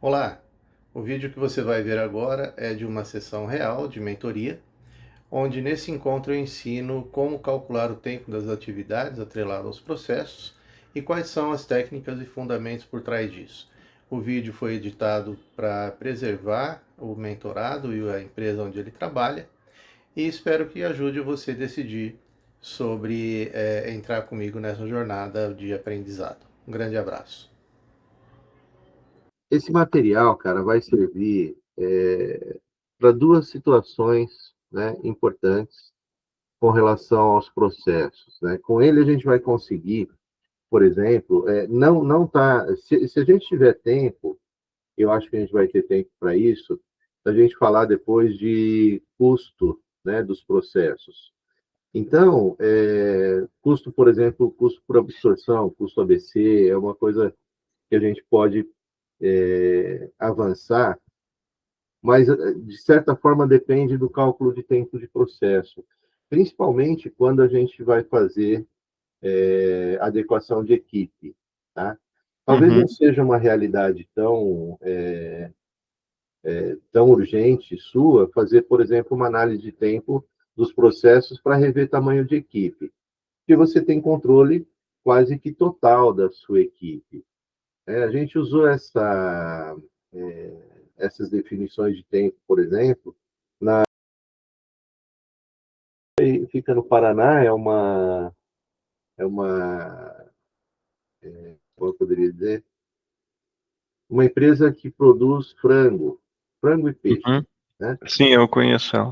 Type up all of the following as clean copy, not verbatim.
Olá! O vídeo que você vai ver agora é de uma sessão real de mentoria, onde nesse encontro eu ensino como calcular o tempo das atividades atrelado aos processos e quais são as técnicas e fundamentos por trás disso. O vídeo foi editado para preservar o mentorado e a empresa onde ele trabalha e espero que ajude você a decidir sobre entrar comigo nessa jornada de aprendizado. Um grande abraço. Esse material, cara, vai servir para duas situações, né, importantes com relação aos processos, né? Com ele a gente vai conseguir, por exemplo, não tá, se a gente tiver tempo, eu acho que a gente vai ter tempo para isso, a gente falar depois de custo, né, dos processos. Então, custo, por exemplo, custo por absorção, custo ABC, é uma coisa que a gente pode avançar, mas de certa forma depende do cálculo de tempo de processo, principalmente quando a gente vai fazer adequação de equipe, tá? Talvez não Uhum. seja uma realidade tão urgente sua fazer, por exemplo, uma análise de tempo dos processos para rever tamanho de equipe, porque você tem controle quase que total da sua equipe. A gente usou essas definições de tempo, por exemplo, fica no Paraná, é uma, como eu poderia dizer, uma empresa que produz frango e peixe, Uhum. né? Sim, eu conheço ela.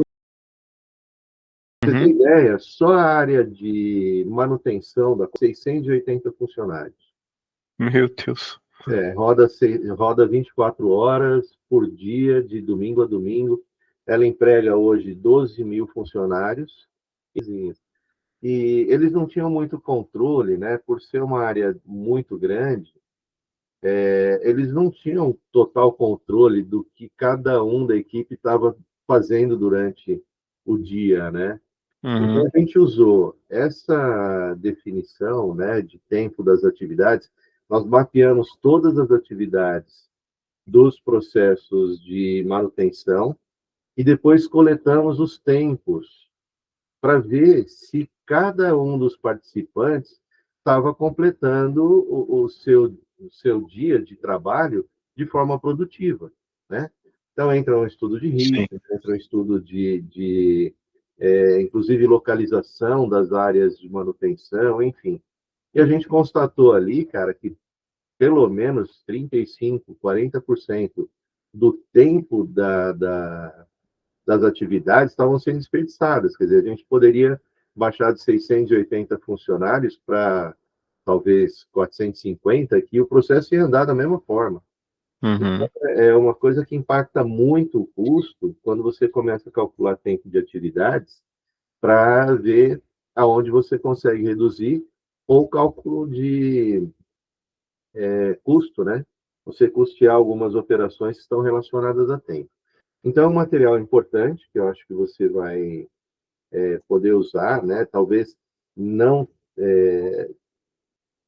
Pra você tem Uhum. ideia, só a área de manutenção da 680 funcionários. Meu Deus. Roda 24 horas por dia, de domingo a domingo. Ela emprega hoje 12 mil funcionários. E eles não tinham muito controle, né? Por ser uma área muito grande, eles não tinham total controle do que cada um da equipe estava fazendo durante o dia, né? Então, Uhum. a gente usou essa definição, né, de tempo das atividades, nós mapeamos todas as atividades dos processos de manutenção e depois coletamos os tempos para ver se cada um dos participantes estava completando o seu dia de trabalho de forma produtiva, né? Então, entra um estudo de Sim. risco, entra um estudo inclusive, localização das áreas de manutenção, enfim. E a gente constatou ali, cara, que pelo menos 35, 40% do tempo das atividades estavam sendo desperdiçadas. Quer dizer, a gente poderia baixar de 680 funcionários para talvez 450, que o processo ia andar da mesma forma. Uhum. É uma coisa que impacta muito o custo quando você começa a calcular tempo de atividades para ver aonde você consegue reduzir ou cálculo de custo, né? Você custear algumas operações que estão relacionadas a tempo. Então, é um material importante que eu acho que você vai poder usar, né? Talvez não,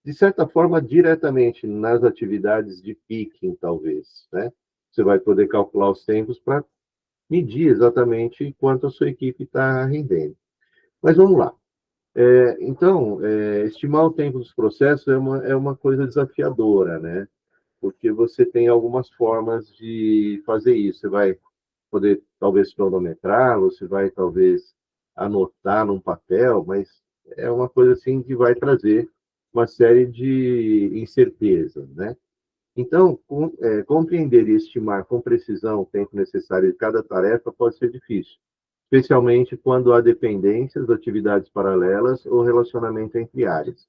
de certa forma, diretamente nas atividades de picking, talvez, né? Você vai poder calcular os tempos para medir exatamente quanto a sua equipe está rendendo. Mas vamos lá. Então, estimar o tempo dos processos é uma coisa desafiadora, né? Porque você tem algumas formas de fazer isso. Você vai poder, talvez, cronometrar, você vai, talvez, anotar num papel, mas é uma coisa assim que vai trazer uma série de incertezas, né? Então, compreender e estimar com precisão o tempo necessário de cada tarefa pode ser difícil, especialmente quando há dependências, atividades paralelas ou relacionamento entre áreas.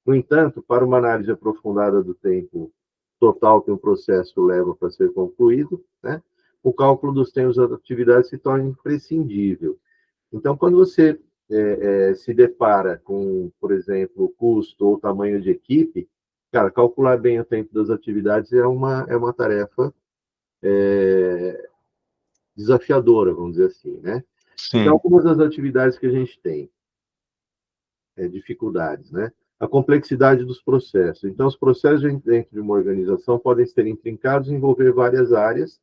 No entanto, para uma análise aprofundada do tempo total que um processo leva para ser concluído, né, o cálculo dos tempos das atividades se torna imprescindível. Então, quando você se depara com, por exemplo, custo ou tamanho de equipe, cara, calcular bem o tempo das atividades é uma tarefa desafiadora, vamos dizer assim, né? Então, Sim. algumas das atividades que a gente tem dificuldades, né? a complexidade dos processos. Então, os processos dentro de uma organização podem ser intrincados e envolver várias áreas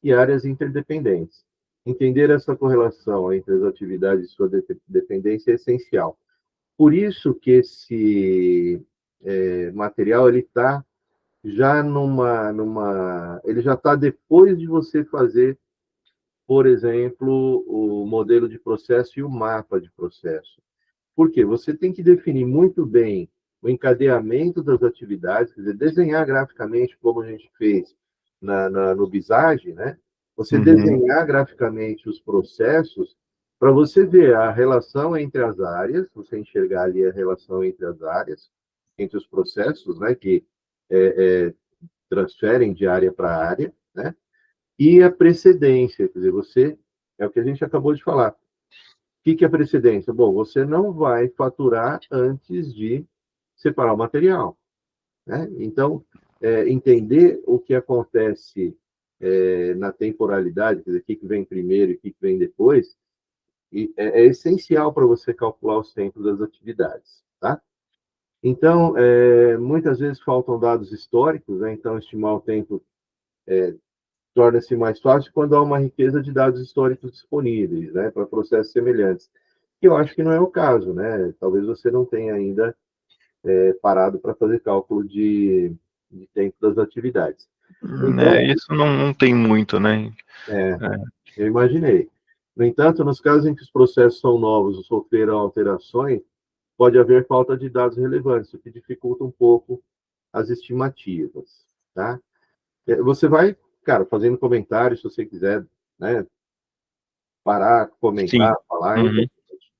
e áreas interdependentes. Entender essa correlação entre as atividades e sua dependência é essencial. Por isso que esse material ele está já ele já está depois de você fazer, por exemplo, o modelo de processo e o mapa de processo. Por quê? Você tem que definir muito bem o encadeamento das atividades, quer dizer, desenhar graficamente, como a gente fez no Visage, né? Você desenhar graficamente os processos para você ver a relação entre as áreas, você enxergar ali a relação entre as áreas, entre os processos, né? Que transferem de área para área, né? E a precedência, quer dizer, é o que a gente acabou de falar. O que é precedência? Bom, você não vai faturar antes de separar o material, né? Então, entender o que acontece na temporalidade, quer dizer, o que vem primeiro e o que vem depois, é essencial para você calcular os tempos das atividades, tá? Então, muitas vezes faltam dados históricos, né? Então, estimar o tempo torna-se mais fácil quando há uma riqueza de dados históricos disponíveis, né, para processos semelhantes. Eu acho que não é o caso, né? Talvez você não tenha ainda parado para fazer cálculo de tempo das atividades. Então, Isso não tem muito, né? eu imaginei. No entanto, nos casos em que os processos são novos ou sofreram alterações, pode haver falta de dados relevantes, o que dificulta um pouco as estimativas, tá? Você vai, cara, fazendo comentários, se você quiser, né, parar, Sim. comentar, falar.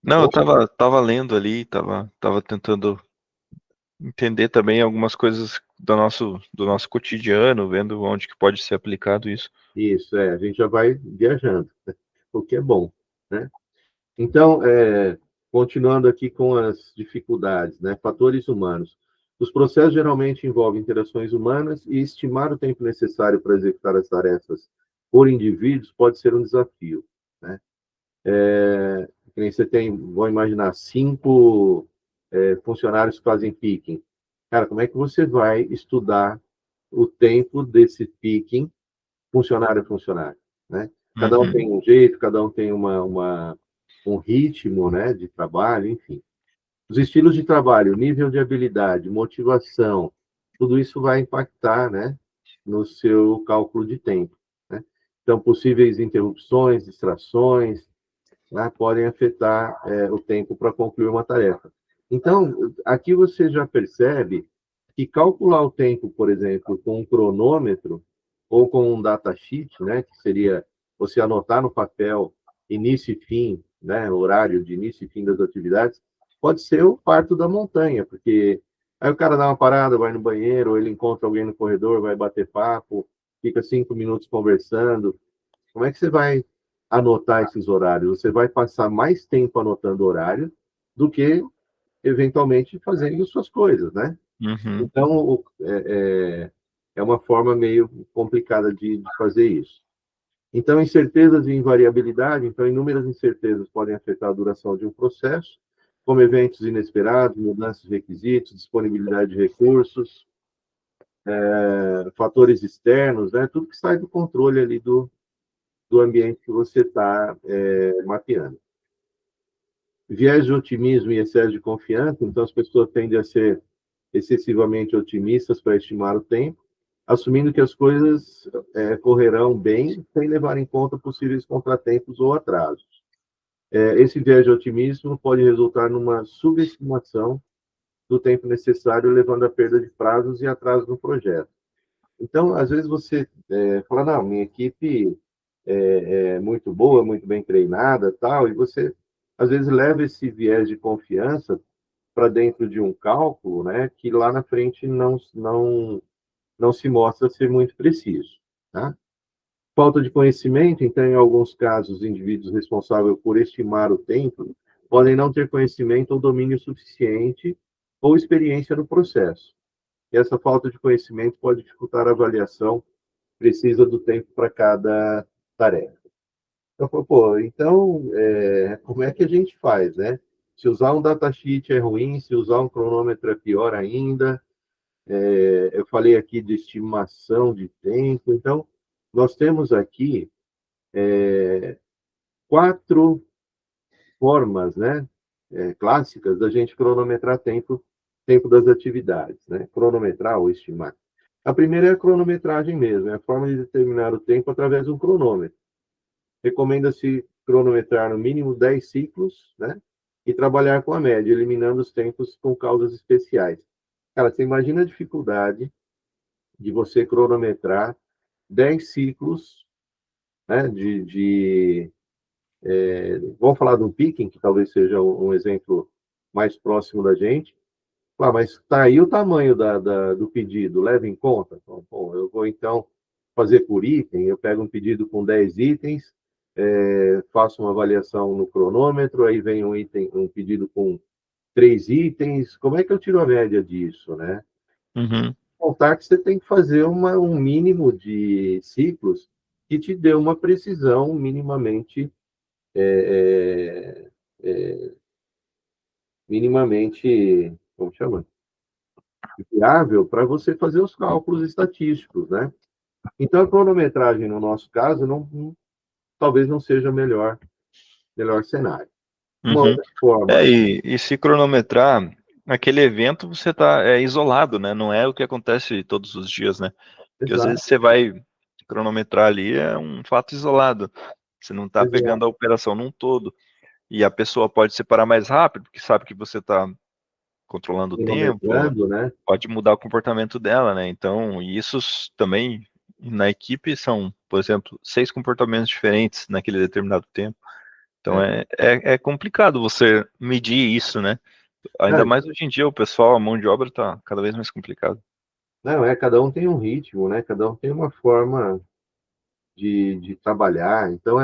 Não, eu tava lendo ali, tava tentando entender também algumas coisas do nosso cotidiano, vendo onde que pode ser aplicado isso. Isso, a gente já vai viajando, o que é bom, né? Então, continuando aqui com as dificuldades, né? Fatores humanos. Os processos geralmente envolvem interações humanas e estimar o tempo necessário para executar as tarefas por indivíduos pode ser um desafio, né? Que nem você tem, vou imaginar, 5 funcionários que fazem picking. Cara, como é que você vai estudar o tempo desse picking funcionário a funcionário, né? Cada um tem um jeito, cada um tem um ritmo, né, de trabalho, enfim. Os estilos de trabalho, nível de habilidade, motivação, tudo isso vai impactar, né, no seu cálculo de tempo, né? Então, possíveis interrupções, distrações, né, podem afetar o tempo para concluir uma tarefa. Então, aqui você já percebe que calcular o tempo, por exemplo, com um cronômetro ou com um datasheet, né, que seria você anotar no papel início e fim, né, horário de início e fim das atividades, pode ser o parto da montanha, porque aí o cara dá uma parada, vai no banheiro, ou ele encontra alguém no corredor, vai bater papo, fica 5 minutos conversando. Como é que você vai anotar esses horários? Você vai passar mais tempo anotando horário do que, eventualmente, fazendo suas coisas, né? Então, é uma forma meio complicada de fazer isso. Então, incertezas e invariabilidade, então, inúmeras incertezas podem afetar a duração de um processo, como eventos inesperados, mudanças de requisitos, disponibilidade de recursos, fatores externos, né? Tudo que sai do controle ali do ambiente que você está mapeando. Viés de otimismo e excesso de confiança, então as pessoas tendem a ser excessivamente otimistas para estimar o tempo, assumindo que as coisas correrão bem, sem levar em conta possíveis contratempos ou atrasos. Esse viés de otimismo pode resultar numa subestimação do tempo necessário, levando à perda de prazos e atrasos no projeto. Então, às vezes você fala, não, minha equipe é muito boa, muito bem treinada, tal, e você, às vezes, leva esse viés de confiança para dentro de um cálculo, né, que lá na frente não se mostra ser muito preciso, tá? Falta de conhecimento, então, em alguns casos, os indivíduos responsáveis por estimar o tempo podem não ter conhecimento ou domínio suficiente ou experiência no processo. E essa falta de conhecimento pode dificultar a avaliação precisa do tempo para cada tarefa. Então, pô, então, como é que a gente faz, né? Se usar um datasheet é ruim, se usar um cronômetro é pior ainda. Eu falei aqui de estimação de tempo. Então, nós temos aqui 4 formas, né, clássicas da gente cronometrar tempo das atividades, né? Cronometrar ou estimar. A primeira é a cronometragem mesmo, é a forma de determinar o tempo através de um cronômetro. Recomenda-se cronometrar no mínimo 10 ciclos, né? E trabalhar com a média, eliminando os tempos com causas especiais. Cara, você imagina a dificuldade de você cronometrar 10 ciclos, né? Vamos falar do picking, que talvez seja um exemplo mais próximo da gente. Mas está aí o tamanho do pedido, leva em conta? Então, bom, eu vou então fazer por item, eu pego um pedido com 10 itens, faço uma avaliação no cronômetro, aí vem um pedido com 3 itens, como é que eu tiro a média disso, né? Uhum. Contar que você tem que fazer um mínimo de ciclos que te dê uma precisão minimamente como chama? Viável para você fazer os cálculos estatísticos, né? Então, a cronometragem, no nosso caso, talvez não seja o melhor cenário. Uma Uhum. outra forma. E se cronometrar, aquele evento você tá isolado, né? Não é o que acontece todos os dias, né? Porque às vezes Exato, você vai cronometrar ali, é um fato isolado. Você não está exato. pegando a operação num todo. E a pessoa pode separar mais rápido, porque sabe que você está controlando o tempo, Cronometrando, né? pode mudar o comportamento dela, né? Então, e isso também na equipe são, por exemplo, 6 comportamentos diferentes naquele determinado tempo. Então É. é complicado você medir isso, né? Ainda Não, mais hoje em dia o pessoal, a mão de obra está cada vez mais complicado. não, cada um tem um ritmo, né? Cada um tem uma forma de trabalhar. Então,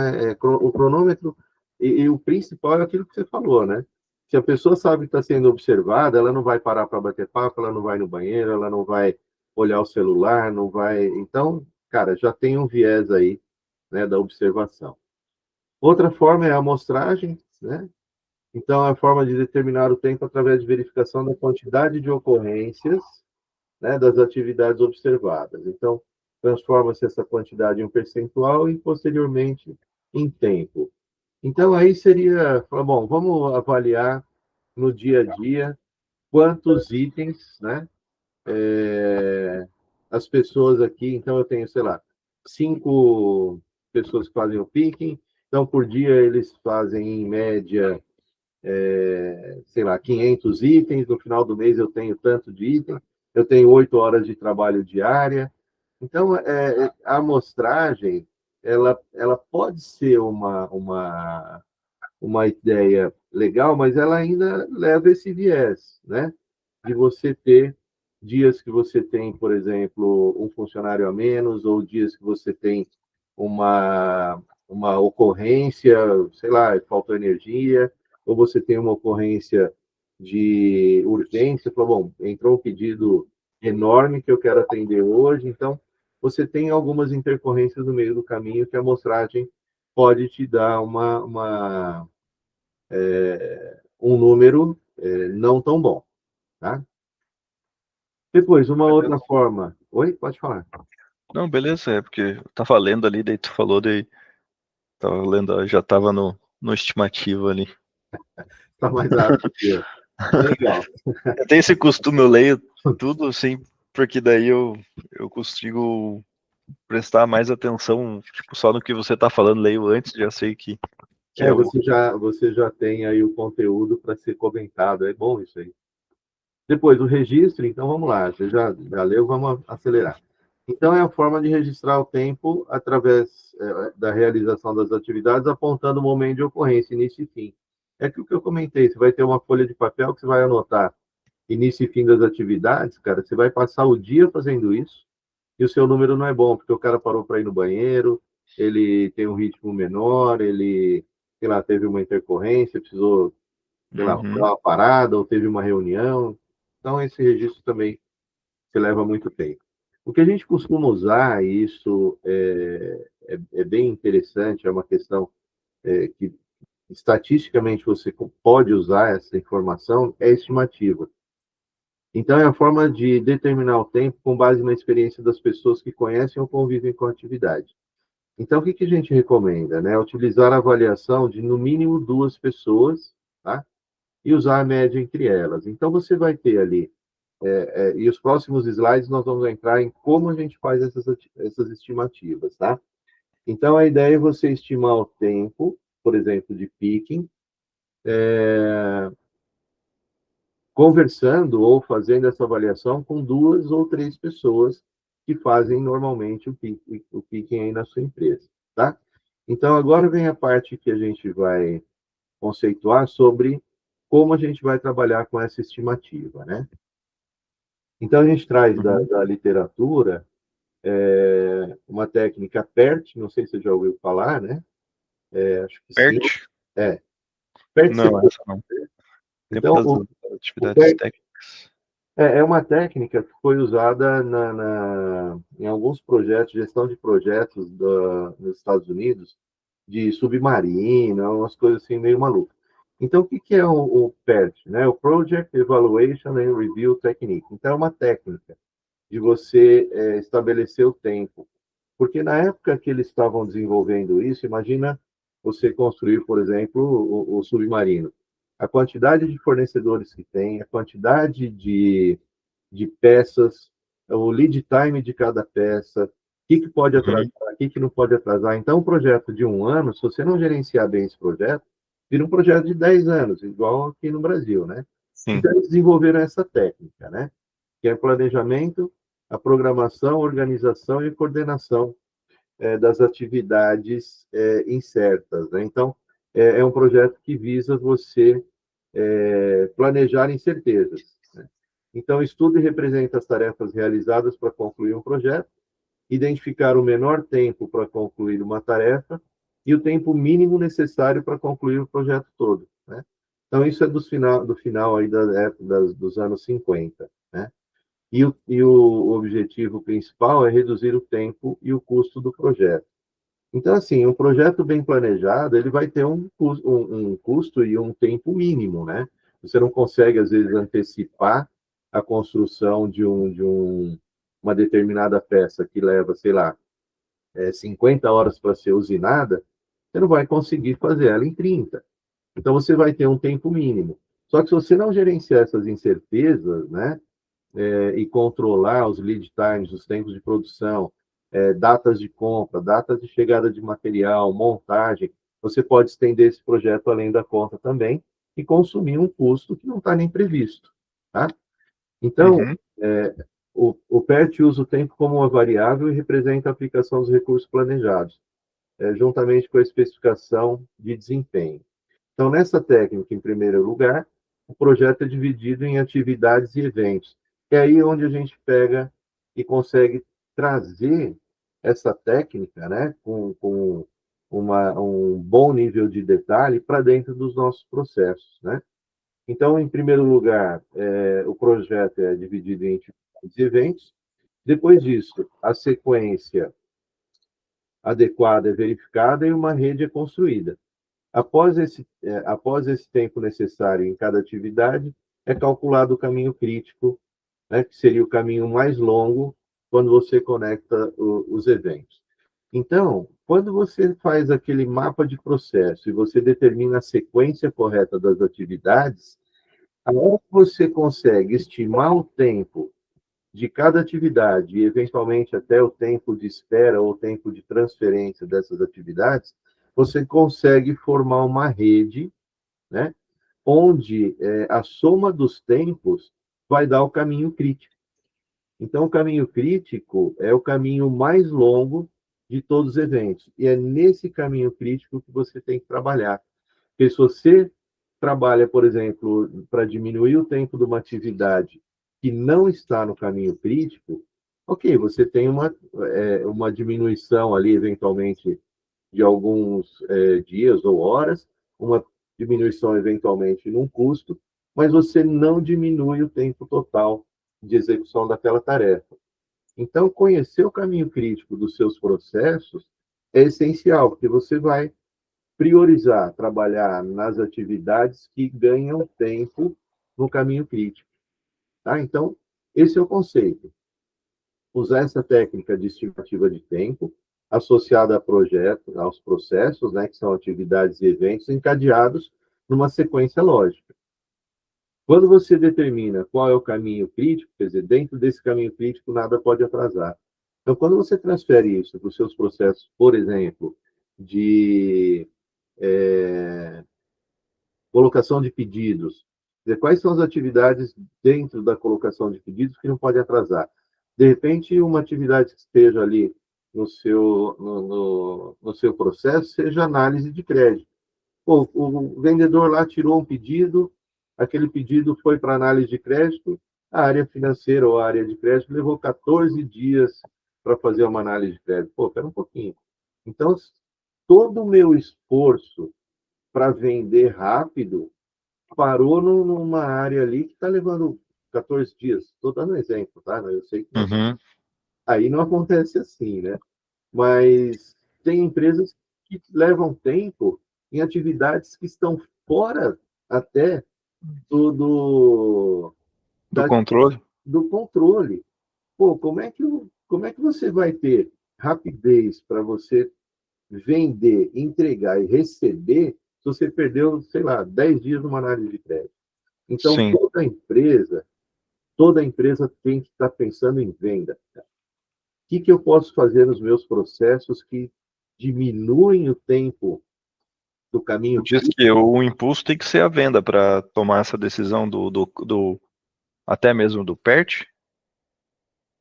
o cronômetro, e o principal é aquilo que você falou, né? Se a pessoa sabe que está sendo observada, ela não vai parar para bater papo, ela não vai no banheiro, ela não vai olhar o celular, não vai. Então, cara, já tem um viés aí, né, da observação. Outra forma é a amostragem, né? Então, é a forma de determinar o tempo através de verificação da quantidade de ocorrências, né, das atividades observadas. Então, transforma-se essa quantidade em um percentual e, posteriormente, em tempo. Então, aí seria, bom, vamos avaliar no dia a dia quantos itens, né, as pessoas aqui, então eu tenho, sei lá, 5 pessoas que fazem o picking, então por dia eles fazem, em média, sei lá, 500 itens, no final do mês eu tenho tanto de item, eu tenho 8 horas de trabalho diária. Então, a amostragem, ela pode ser uma ideia legal, mas ela ainda leva esse viés, né? De você ter dias que você tem, por exemplo, um funcionário a menos, ou dias que você tem uma ocorrência, sei lá, faltou energia, ou você tem uma ocorrência de urgência, falou, bom, entrou um pedido enorme que eu quero atender hoje, então você tem algumas intercorrências no meio do caminho que a amostragem pode te dar um número não tão bom, tá? Depois, uma outra Beleza. forma. Oi, pode falar. Não, beleza, é porque eu tava lendo ali, daí tu falou, daí tava lendo, já tava no estimativo ali. Está mais rápido que eu. Legal. Eu tenho esse costume, eu leio tudo assim, porque daí eu consigo prestar mais atenção, tipo, só no que você tá falando, leio antes, já sei que é o. Você já tem aí o conteúdo para ser comentado. É bom isso aí. Depois, o registro, então vamos lá. Você já leu, vamos acelerar. Então, é a forma de registrar o tempo através da realização das atividades, apontando o momento de ocorrência, início e fim. É aquilo que eu comentei, você vai ter uma folha de papel que você vai anotar início e fim das atividades, cara, você vai passar o dia fazendo isso, e o seu número não é bom, porque o cara parou para ir no banheiro, ele tem um ritmo menor, ele, sei lá, teve uma intercorrência, precisou, sei lá, dar Uhum. uma parada, ou teve uma reunião. Então, esse registro também se leva muito tempo. O que a gente costuma usar, e isso é bem interessante, é uma questão que estatisticamente você pode usar essa informação, é estimativa. Então, é a forma de determinar o tempo com base na experiência das pessoas que conhecem ou convivem com a atividade. Então, o que a gente recomenda? Né? Utilizar a avaliação de, no mínimo, 2 pessoas, tá? E usar a média entre elas. Então, você vai ter ali, e os próximos slides nós vamos entrar em como a gente faz essas estimativas, tá? Então, a ideia é você estimar o tempo, por exemplo, de picking, conversando ou fazendo essa avaliação com 2 ou 3 pessoas que fazem normalmente o picking aí na sua empresa, tá? Então, agora vem a parte que a gente vai conceituar sobre como a gente vai trabalhar com essa estimativa, né? Então, a gente traz da literatura uma técnica PERT, não sei se você já ouviu falar, né? Acho que sim. PERT? PERT. Não, essa não. Tempo Então, das atividades técnicas. É uma técnica que foi usada em alguns projetos, gestão de projetos nos Estados Unidos, de submarino, umas coisas assim meio malucas. Então, o que é o PERT? Né? O Project Evaluation and Review Technique. Então, é uma técnica de você estabelecer o tempo. Porque na época que eles estavam desenvolvendo isso, imagina você construir, por exemplo, o submarino. A quantidade de fornecedores que tem, a quantidade de peças, o lead time de cada peça, o que pode atrasar, o que não pode atrasar. Então, um projeto de 1 ano, se você não gerenciar bem esse projeto, vira um projeto de 10 anos, igual aqui no Brasil, né? Sim. Então, eles desenvolveram essa técnica, né? Que é o planejamento, a programação, organização e coordenação das atividades incertas, né? Então, é um projeto que visa você planejar incertezas, né? Então, estuda e representa as tarefas realizadas para concluir um projeto, identificar o menor tempo para concluir uma tarefa e o tempo mínimo necessário para concluir o projeto todo, né? Então, isso é do final aí dos anos 50, né? E o objetivo principal é reduzir o tempo e o custo do projeto. Então, assim, um projeto bem planejado, ele vai ter um custo e um tempo mínimo, né? Você não consegue, às vezes, antecipar a construção de uma determinada peça que leva, sei lá, 50 horas para ser usinada, você não vai conseguir fazer ela em 30. Então, você vai ter um tempo mínimo. Só que se você não gerenciar essas incertezas, né, e controlar os lead times, os tempos de produção, datas de compra, datas de chegada de material, montagem, você pode estender esse projeto além da conta também e consumir um custo que não está nem previsto, tá? Então, o PERT usa o tempo como uma variável e representa a aplicação dos recursos planejados, juntamente com a especificação de desempenho. Então, nessa técnica, em primeiro lugar, o projeto é dividido em atividades e eventos. É aí onde a gente pega e consegue trazer essa técnica, né, com um bom nível de detalhe para dentro dos nossos processos, né? Então, em primeiro lugar, o projeto é dividido em atividades e eventos. Depois disso, a sequência adequada é verificada e uma rede é construída. Após esse tempo necessário em cada atividade, é calculado o caminho crítico, né, que seria o caminho mais longo quando você conecta os eventos. Então, quando você faz aquele mapa de processo e você determina a sequência correta das atividades, a hora que você consegue estimar o tempo de cada atividade e, eventualmente, até o tempo de espera ou o tempo de transferência dessas atividades, você consegue formar uma rede, né, onde a soma dos tempos vai dar o caminho crítico. Então, o caminho crítico é o caminho mais longo de todos os eventos. E é nesse caminho crítico que você tem que trabalhar. Porque se você trabalha, por exemplo, para diminuir o tempo de uma atividade que não está no caminho crítico, ok, você tem uma diminuição ali, eventualmente, de alguns dias ou horas, uma diminuição, eventualmente, num custo, mas você não diminui o tempo total de execução daquela tarefa. Então, conhecer o caminho crítico dos seus processos é essencial, porque você vai priorizar, trabalhar nas atividades que ganham tempo no caminho crítico. Tá? Então, esse é o conceito. Usar essa técnica de estimativa de tempo, associada a projetos, aos processos, né, que são atividades e eventos encadeados numa sequência lógica. Quando você determina qual é o caminho crítico, quer dizer, dentro desse caminho crítico nada pode atrasar. Então, quando você transfere isso para os seus processos, por exemplo, de colocação de pedidos, quer dizer, quais são as atividades dentro da colocação de pedidos que não pode atrasar? De repente, uma atividade que esteja ali no seu processo seja análise de crédito. Pô, o vendedor lá tirou um pedido, aquele pedido foi para análise de crédito, a área financeira ou a área de crédito levou 14 dias para fazer uma análise de crédito. Pô, espera um pouquinho. Então, todo o meu esforço para vender rápido parou numa área ali que está levando 14 dias. Estou dando um exemplo, tá? Eu sei que aí não acontece assim, né? Mas tem empresas que levam tempo em atividades que estão fora até do controle. do controle. Pô, como é que você vai ter rapidez para você vender, entregar e receber se você perdeu, sei lá, 10 dias numa análise de crédito? Então, Sim. toda empresa tem que estar pensando em venda. O que eu posso fazer nos meus processos que diminuem o tempo do caminho? Diz que o impulso tem que ser a venda para tomar essa decisão até mesmo do PERT.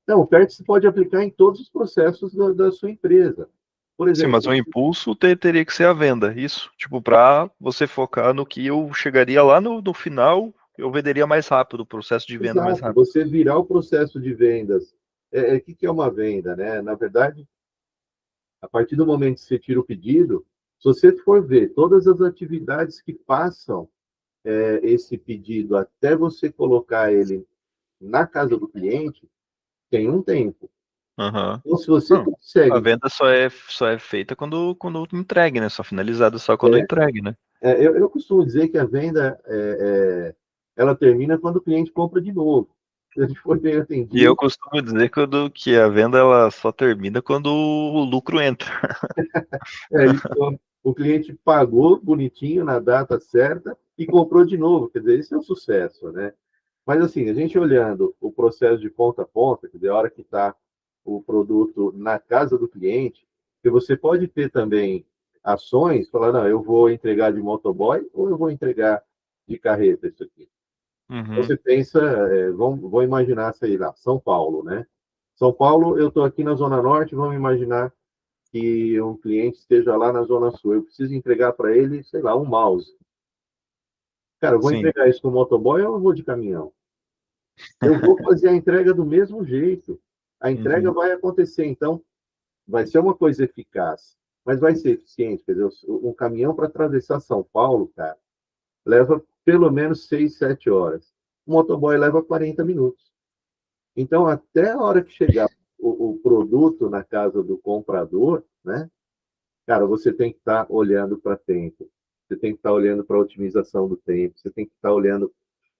Não, o PERT se pode aplicar em todos os processos da sua empresa. Por Sim, exemplo, mas o impulso teria que ser a venda, isso. Tipo, para você focar no que eu chegaria lá no final, eu venderia mais rápido, o processo de venda mais exato, rápido. você virar o processo de vendas. O que é uma venda, né? Na verdade, a partir do momento que você tira o pedido, se você for ver todas as atividades que passam esse pedido até você colocar ele na casa do cliente, tem um tempo. Uhum. Então, se você Não, a consegue. venda só é feita quando entregue, né? Só finalizada só quando entregue, né? Eu costumo dizer que a venda ela termina quando o cliente compra de novo. Se a gente for bem E atendido. eu costumo dizer que a venda ela só termina quando o lucro entra. Então, o cliente pagou bonitinho na data certa e comprou de novo. Quer dizer, isso é um sucesso, né? Mas assim, a gente olhando o processo de ponta a ponta, quer dizer, a hora que está o produto na casa do cliente, que você pode ter também ações, falar, não, eu vou entregar de motoboy ou eu vou entregar de carreta isso aqui. Uhum. Você pensa, vamos imaginar, sei lá, São Paulo, né? São Paulo, eu estou aqui na Zona Norte, vamos imaginar que um cliente esteja lá na Zona Sul. Eu preciso entregar para ele, sei lá, um mouse. Cara, eu vou Sim. entregar isso com motoboy ou eu vou de caminhão? Eu vou fazer a entrega do mesmo jeito. A entrega Uhum. vai acontecer, então vai ser uma coisa eficaz, mas vai ser eficiente. Quer dizer, um caminhão para atravessar São Paulo, cara, leva pelo menos 6, 7 horas. O motoboy leva 40 minutos. Então, até a hora que chegar o produto na casa do comprador, né? Cara, você tem que estar olhando para tempo, você tem que estar olhando para a otimização do tempo, você tem que estar olhando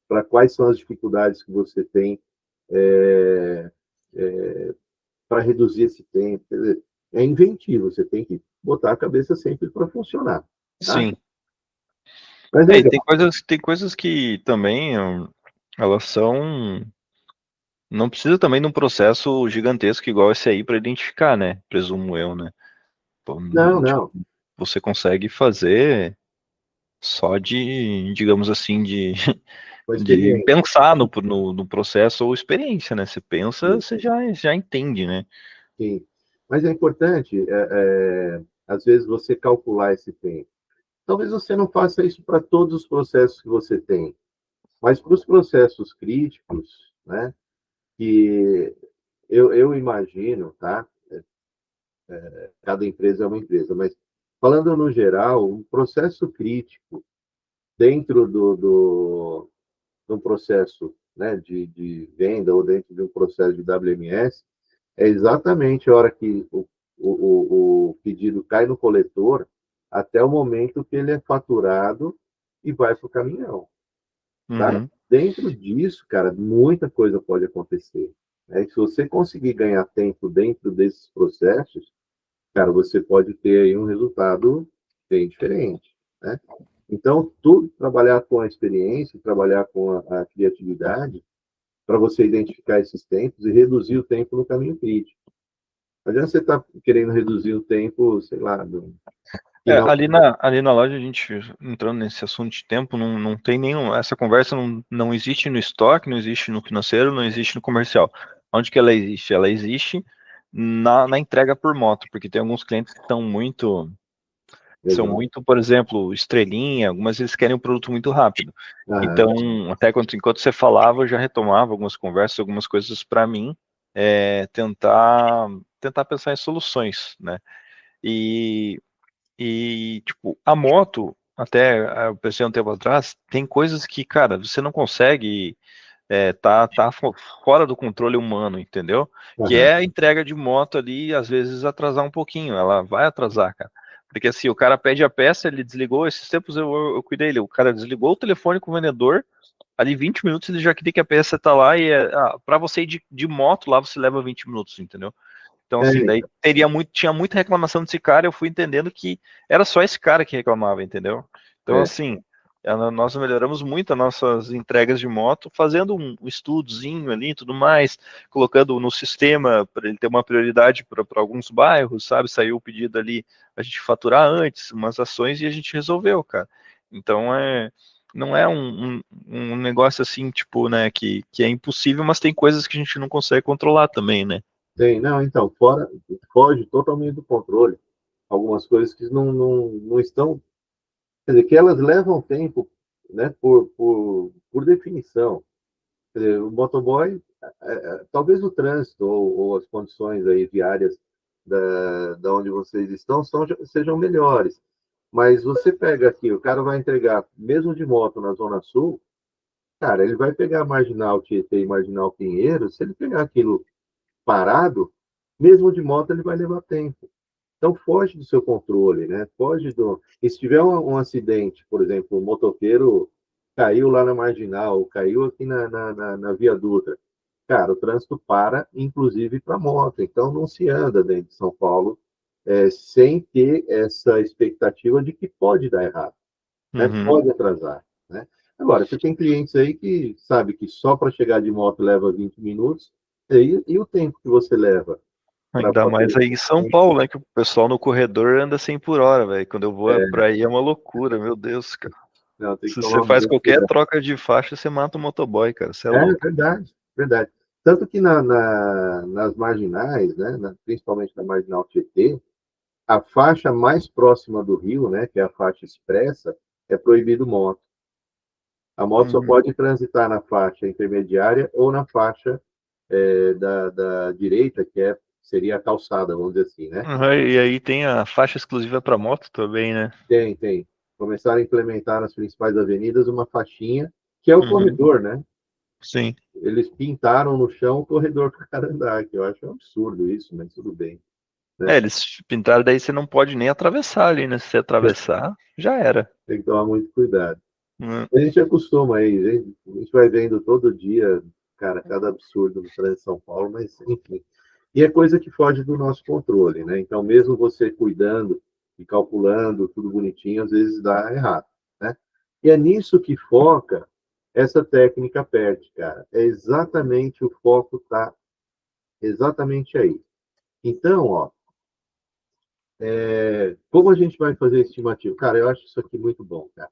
para quais são as dificuldades que você tem para reduzir esse tempo. Quer dizer, é inventivo, você tem que botar a cabeça sempre para funcionar. Tá? Sim. Mas E legal. tem coisas que também elas são. Não precisa também de um processo gigantesco igual esse aí para identificar, né? Presumo eu, né? Pô, Não, tipo, não. você consegue fazer só digamos assim, Com de experiência. pensar no processo ou experiência, né? Você pensa, você já entende, né? Sim. Mas é importante, às vezes, você calcular esse tempo. Talvez você não faça isso para todos os processos que você tem, mas para os processos críticos, né? Que eu imagino, tá? Cada empresa é uma empresa, mas falando no geral, um processo crítico dentro de um processo, né, de venda ou dentro de um processo de WMS é exatamente a hora que o pedido cai no coletor até o momento que ele é faturado e vai para o caminhão. Tá? Uhum. Dentro disso, cara, muita coisa pode acontecer. Né? E se você conseguir ganhar tempo dentro desses processos, cara, você pode ter aí um resultado bem diferente. Né? Então, tudo trabalhar com a experiência, trabalhar com a criatividade, para você identificar esses tempos e reduzir o tempo no caminho crítico. Não adianta você estar querendo reduzir o tempo, sei lá, do final. Ali na loja, a gente entrando nesse assunto de tempo, não tem nenhum. Essa conversa não existe no estoque, não existe no financeiro, não existe no comercial. Onde que ela existe? Ela existe na entrega por moto, porque tem alguns clientes que são Exato. muito, por exemplo, estrelinha, algumas vezes querem um produto muito rápido. Aham. Então, até enquanto você falava, eu já retomava algumas conversas, algumas coisas para mim, tentar pensar em soluções, né? E, tipo, a moto, até eu pensei um tempo atrás, tem coisas que, cara, você não consegue, fora do controle humano, entendeu? Que Aham. é a entrega de moto ali, às vezes atrasar um pouquinho, ela vai atrasar, cara. Porque assim, o cara pede a peça, ele desligou, esses tempos eu cuidei dele, o cara desligou o telefone com o vendedor, ali 20 minutos ele já queria que a peça tá lá, e para você ir de moto lá, você leva 20 minutos, entendeu? Então, assim, É, daí tinha muita reclamação desse cara, eu fui entendendo que era só esse cara que reclamava, entendeu? Então, é, assim, nós melhoramos muito as nossas entregas de moto, fazendo um estudozinho ali e tudo mais, colocando no sistema para ele ter uma prioridade para alguns bairros, sabe? Saiu o pedido ali, a gente faturar antes, umas ações e a gente resolveu, cara. Então, não é um negócio assim, tipo, né, que é impossível, mas tem coisas que a gente não consegue controlar também, né? tem. Não, então, foge totalmente do controle. Algumas coisas que não estão. Quer dizer, que elas levam tempo, né, por definição. Quer dizer, o motoboy, talvez o trânsito ou as condições aí viárias da onde vocês estão sejam melhores. Mas você pega aqui, o cara vai entregar, mesmo de moto na Zona Sul, cara, ele vai pegar a Marginal Tietê e Marginal Pinheiro, se ele pegar aquilo parado, mesmo de moto ele vai levar tempo. Então foge do seu controle, né? Foge do. E se tiver um acidente, por exemplo, um motoqueiro caiu lá na Marginal, caiu aqui na Via Dutra, cara, o trânsito para, inclusive para moto. Então não se anda dentro de São Paulo sem ter essa expectativa de que pode dar errado, né? Uhum. Pode atrasar, né? Agora, você tem clientes aí que sabe que só para chegar de moto leva 20 minutos, e o tempo que você leva para Ainda mais fazer. aí em São Paulo, né? Que o pessoal no corredor anda 100 por hora, velho. Quando eu vou pra aí é uma loucura, meu Deus, cara. Não, tem que Se você tomar faz muito qualquer cuidado. troca de faixa, você mata o motoboy, cara. Você é É louco. verdade, verdade. Tanto que nas marginais, né, principalmente na Marginal Tietê, a faixa mais próxima do rio, né, que é a faixa expressa, é proibido moto. A moto só Uhum. pode transitar na faixa intermediária ou na faixa da direita, seria a calçada, vamos dizer assim, né? Uhum, e aí tem a faixa exclusiva pra moto também, né? Tem, tem. Começaram a implementar nas principais avenidas uma faixinha, que é o Uhum. corredor, né? Sim. Eles pintaram no chão o corredor para o cara andar, que eu acho um absurdo isso, mas tudo bem. Né? Eles pintaram, daí você não pode nem atravessar ali, né? Se você atravessar, já era. Tem que tomar muito cuidado. Uhum. A gente acostuma aí, a gente vai vendo todo dia, cara, cada absurdo no trânsito de São Paulo, mas enfim. E é coisa que foge do nosso controle, né? Então, mesmo você cuidando e calculando tudo bonitinho, às vezes dá errado, né? E é nisso que foca essa técnica PERT, cara. É exatamente o foco tá exatamente aí. Então, ó, como a gente vai fazer estimativa? Cara, eu acho isso aqui muito bom, cara.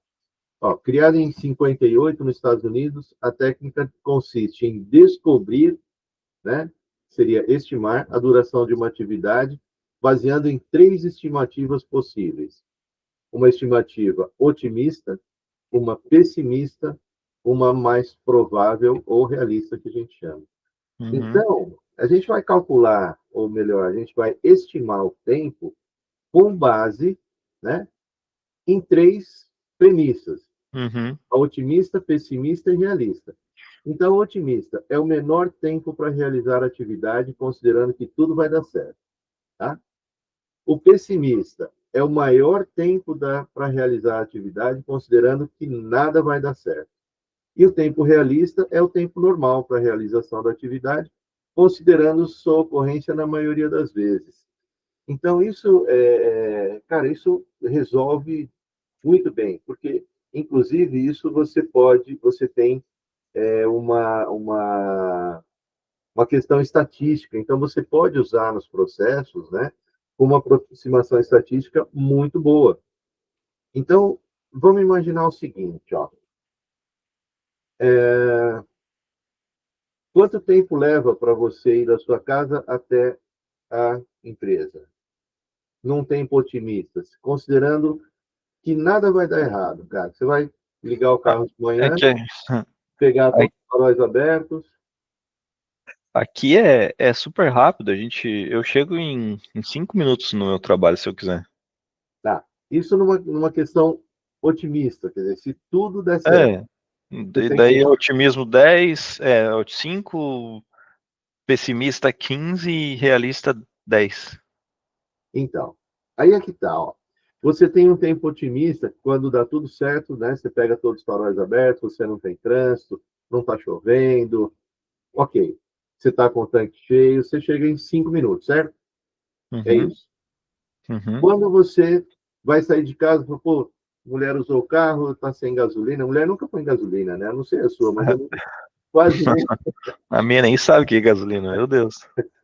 Ó, criada em 58 nos Estados Unidos, a técnica consiste em descobrir, né, seria estimar a duração de uma atividade baseando em três estimativas possíveis. Uma estimativa otimista, uma pessimista, uma mais provável ou realista, que a gente chama. Uhum. Então, a gente vai calcular, ou melhor, a gente vai estimar o tempo com base, né, em três premissas: Uhum. a otimista, pessimista e realista. Então, o otimista é o menor tempo para realizar a atividade, considerando que tudo vai dar certo. Tá? O pessimista é o maior tempo para realizar a atividade, considerando que nada vai dar certo. E o tempo realista é o tempo normal para a realização da atividade, considerando sua ocorrência na maioria das vezes. Então, isso, cara, isso resolve muito bem, porque, inclusive, isso você tem uma questão estatística, então você pode usar nos processos, né, uma aproximação estatística muito boa. Então, vamos imaginar o seguinte, ó. Quanto tempo leva para você ir da sua casa até a empresa? Num tempo otimista, considerando que nada vai dar errado, cara. Você vai ligar o carro de É manhã, que pegar todos os faróis abertos. aqui é super rápido. Eu chego em 5 minutos no meu trabalho, se eu quiser. Tá. Isso numa questão otimista, quer dizer, se tudo der certo. É, daí é otimismo 10, 5, pessimista 15 e realista 10. Então, aí é que tá, ó. Você tem um tempo otimista quando dá tudo certo, né? Você pega todos os faróis abertos, você não tem trânsito, não está chovendo, ok. Você está com o tanque cheio, você chega em 5 minutos, certo? É Uhum, isso. uhum. Quando você vai sair de casa, fala, pô, mulher usou o carro, está sem gasolina. A mulher nunca põe gasolina, né? Eu não sei a sua, mas eu quase nunca. A minha nem sabe o que é gasolina, meu Deus.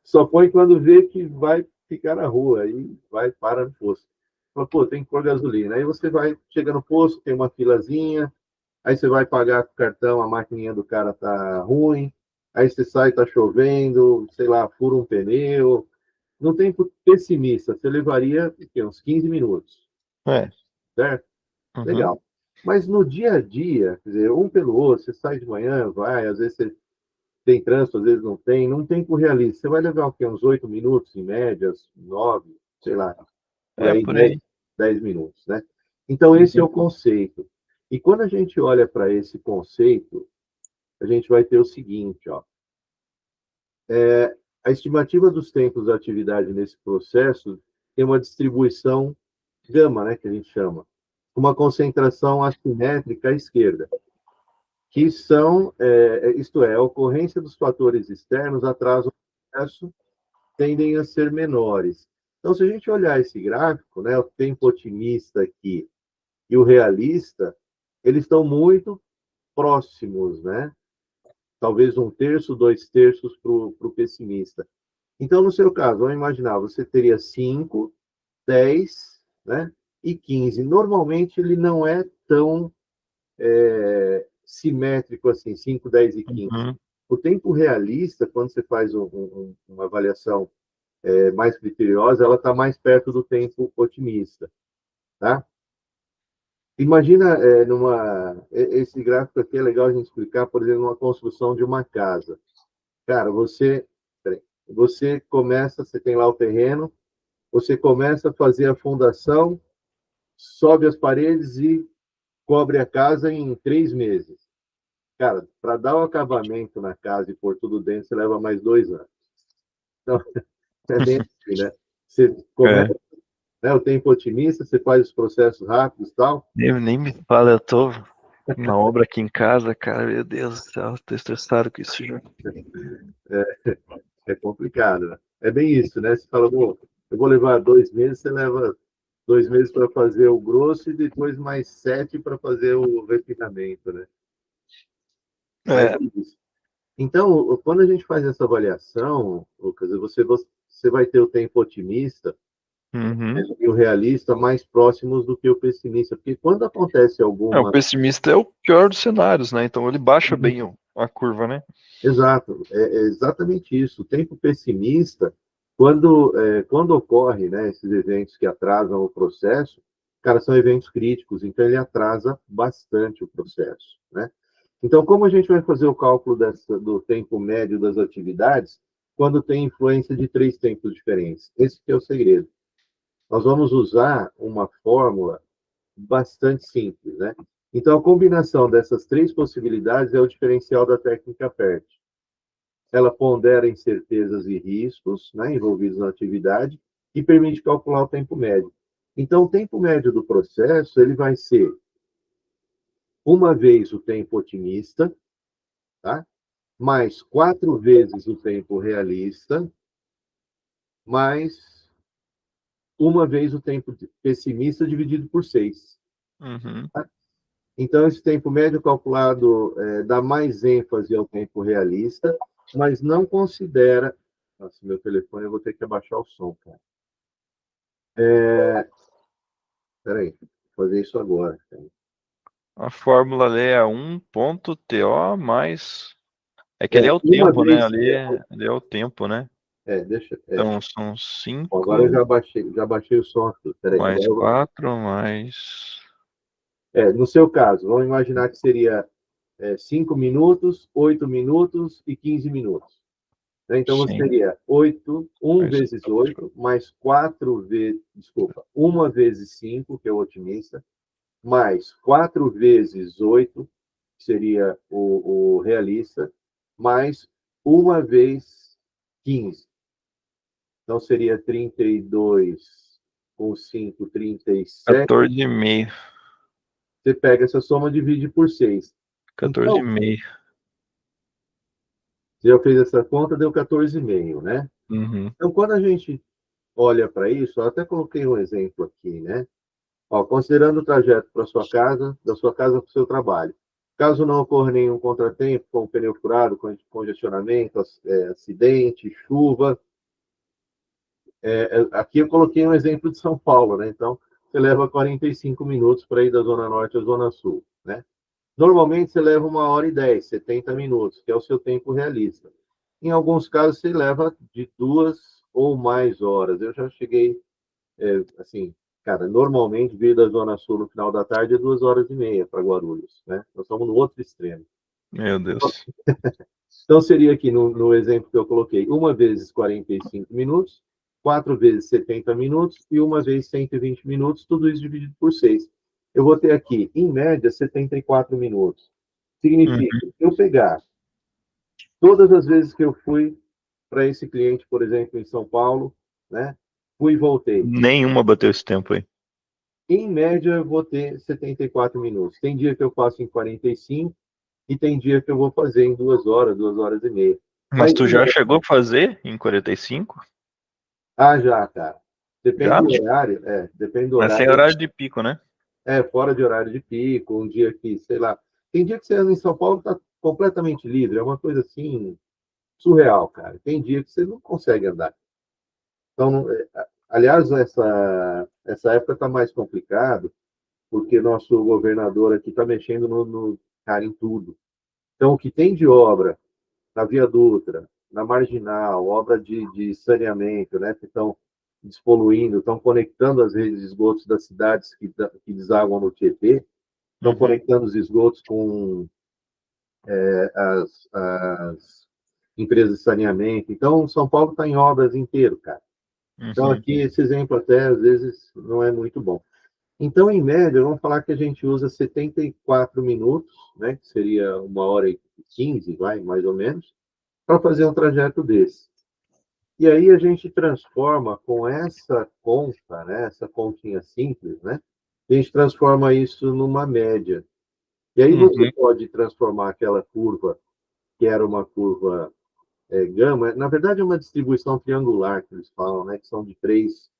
Só põe quando vê que vai ficar na rua, aí vai, para no posto. Fala, pô, tem que pôr gasolina. Aí você vai, chega no posto, tem uma filazinha, aí você vai pagar com o cartão, a maquininha do cara tá ruim, aí você sai, tá chovendo, sei lá, fura um pneu. No tempo pessimista, você levaria uns 15 minutos, É. certo? Uhum. Legal. Mas no dia a dia, quer dizer, um pelo outro, você sai de manhã, vai, às vezes você tem trânsito, às vezes não tem, num tempo realista. Você vai levar o quê? Uns 8 minutos, em média, 9, sei lá, por É aí, por aí. 10 minutos, né? Então, esse é Uhum. o conceito. E quando a gente olha para esse conceito, a gente vai ter o seguinte, ó. A estimativa dos tempos da atividade nesse processo tem uma distribuição gama, né, que a gente chama, uma concentração assimétrica à esquerda, que são, isto é, a ocorrência dos fatores externos atrasa o processo, tendem a ser menores. Então, se a gente olhar esse gráfico, né, o tempo otimista aqui e o realista, eles estão muito próximos, né? Talvez 1/3, 2/3 para o pessimista. Então, no seu caso, vamos imaginar, você teria 5, 10, né, e 15. Normalmente, ele não é tão simétrico assim, 5, 10 e 15. Uhum. O tempo realista, quando você faz uma avaliação mais criteriosa, ela está mais perto do tempo otimista, tá? Imagina esse gráfico aqui é legal a gente explicar, por exemplo, uma construção de uma casa. Cara, você começa, você tem lá o terreno, você começa a fazer a fundação, sobe as paredes e cobre a casa em 3 meses. Cara, para dar o acabamento na casa e pôr tudo dentro, você leva mais 2 anos. Então, é bem assim, né? Você É. começa, né, o tempo otimista, você faz os processos rápidos e tal. Nem me fala, eu tô na obra aqui em casa, cara, meu Deus do céu, tô estressado com isso já. É complicado, né? É bem isso, né? Você fala, bom, eu vou levar 2 meses, você leva 2 meses para fazer o grosso e depois mais 7 para fazer o refinamento, né? Mas É. é isso. Então, quando a gente faz essa avaliação, Lucas, você vai ter o tempo otimista Uhum. e o realista mais próximos do que o pessimista, porque quando acontece O alguma... pessimista é o pior dos cenários, né? Então ele baixa bem a curva, né? Exato, é exatamente isso. O tempo pessimista, quando ocorre, né, esses eventos que atrasam o processo, cara, são eventos críticos, então ele atrasa bastante o processo, né? Então, como a gente vai fazer o cálculo do tempo médio das atividades quando tem influência de 3 tempos diferentes? Esse que é o segredo. Nós vamos usar uma fórmula bastante simples, né? Então, a combinação dessas 3 possibilidades é o diferencial da técnica PERT. Ela pondera incertezas e riscos, né, envolvidos na atividade e permite calcular o tempo médio. Então, o tempo médio do processo ele vai ser uma vez o tempo otimista, tá? Mais 4 vezes o tempo realista, mais uma vez o tempo pessimista dividido por 6. Uhum. Tá? Então, esse tempo médio calculado dá mais ênfase ao tempo realista, mas não considera... Nossa, meu telefone, eu vou ter que abaixar o som, cara. Peraí, vou fazer isso agora. Cara. A fórmula ali é 1.TO mais... É que ali é o Uma tempo, né? vez... Ali é o tempo, né? deixa... Então são agora eu 5 já baixei o som aqui. Peraí, mais agora 4 mais... no seu caso, vamos imaginar que seria 5 minutos, 8 minutos e 15 minutos. Então, você Sim, teria 1 mais vezes 8, mais 4 vezes, desculpa, 1 vezes 5, que é o otimista, mais 4 vezes 8, que seria o realista, mais 1 vez 15. Então, seria 32 com 5, 37. 14,5. Você pega essa soma e divide por 6. Então, 14,5. você já fez essa conta, deu 14,5, né? Uhum. Então, quando a gente olha para isso, eu até coloquei um exemplo aqui, né? Considerando o trajeto para sua casa, da sua casa para o seu trabalho. Caso não ocorra nenhum contratempo, como pneu furado, congestionamento, acidente, chuva. Aqui eu coloquei um exemplo de São Paulo, né? Então, você leva 45 minutos para ir da Zona Norte à Zona Sul, né? Normalmente você leva 1h10, 70 minutos, que é o seu tempo realista. Em alguns casos, você leva de 2 ou mais horas. Eu já cheguei, assim, cara, normalmente vir da Zona Sul no final da tarde é 2h30 para Guarulhos, né? Nós estamos no outro extremo. Meu Deus. Então, seria aqui no exemplo que eu coloquei, 1 vezes 45 minutos, 4 vezes 70 minutos e 1 vez 120 minutos, tudo isso dividido por 6. Eu vou ter aqui, em média, 74 minutos. Significa, Uhum. eu pegar todas as vezes que eu fui para esse cliente, por exemplo, em São Paulo, né? Fui e voltei. Nenhuma bateu esse tempo aí. Em média, eu vou ter 74 minutos. Tem dia que eu faço em 45 e tem dia que eu vou fazer em 2 horas, 2h30. Mas Mas, tu já chegou a fazer em 45? já, cara. Depende Já? do horário, depende do Mas sem horário. horário de pico, né? Fora de horário de pico, um dia que, sei lá. Tem dia que você anda em São Paulo está completamente livre, é uma coisa assim, surreal, cara. Tem dia que você não consegue andar. Então, aliás, essa época está mais complicado, porque nosso governador aqui está mexendo cara, em tudo. Então, o que tem de obra na Via Dutra, na Marginal, obra de saneamento, né, que estão despoluindo, estão conectando as redes de esgotos das cidades que desaguam no Tietê, estão conectando os esgotos com as empresas de saneamento. Então, São Paulo está em obras inteiro, cara. Então, aqui, esse exemplo até, às vezes, não é muito bom. Então, em média, vamos falar que a gente usa 74 minutos, né, que seria 1h15, mais ou menos, para fazer um trajeto desse. E aí a gente transforma com essa conta, né, essa continha simples, né, a gente transforma isso numa média. E aí você pode transformar aquela curva, que era uma curva gama, na verdade é uma distribuição triangular que eles falam, né, que são de três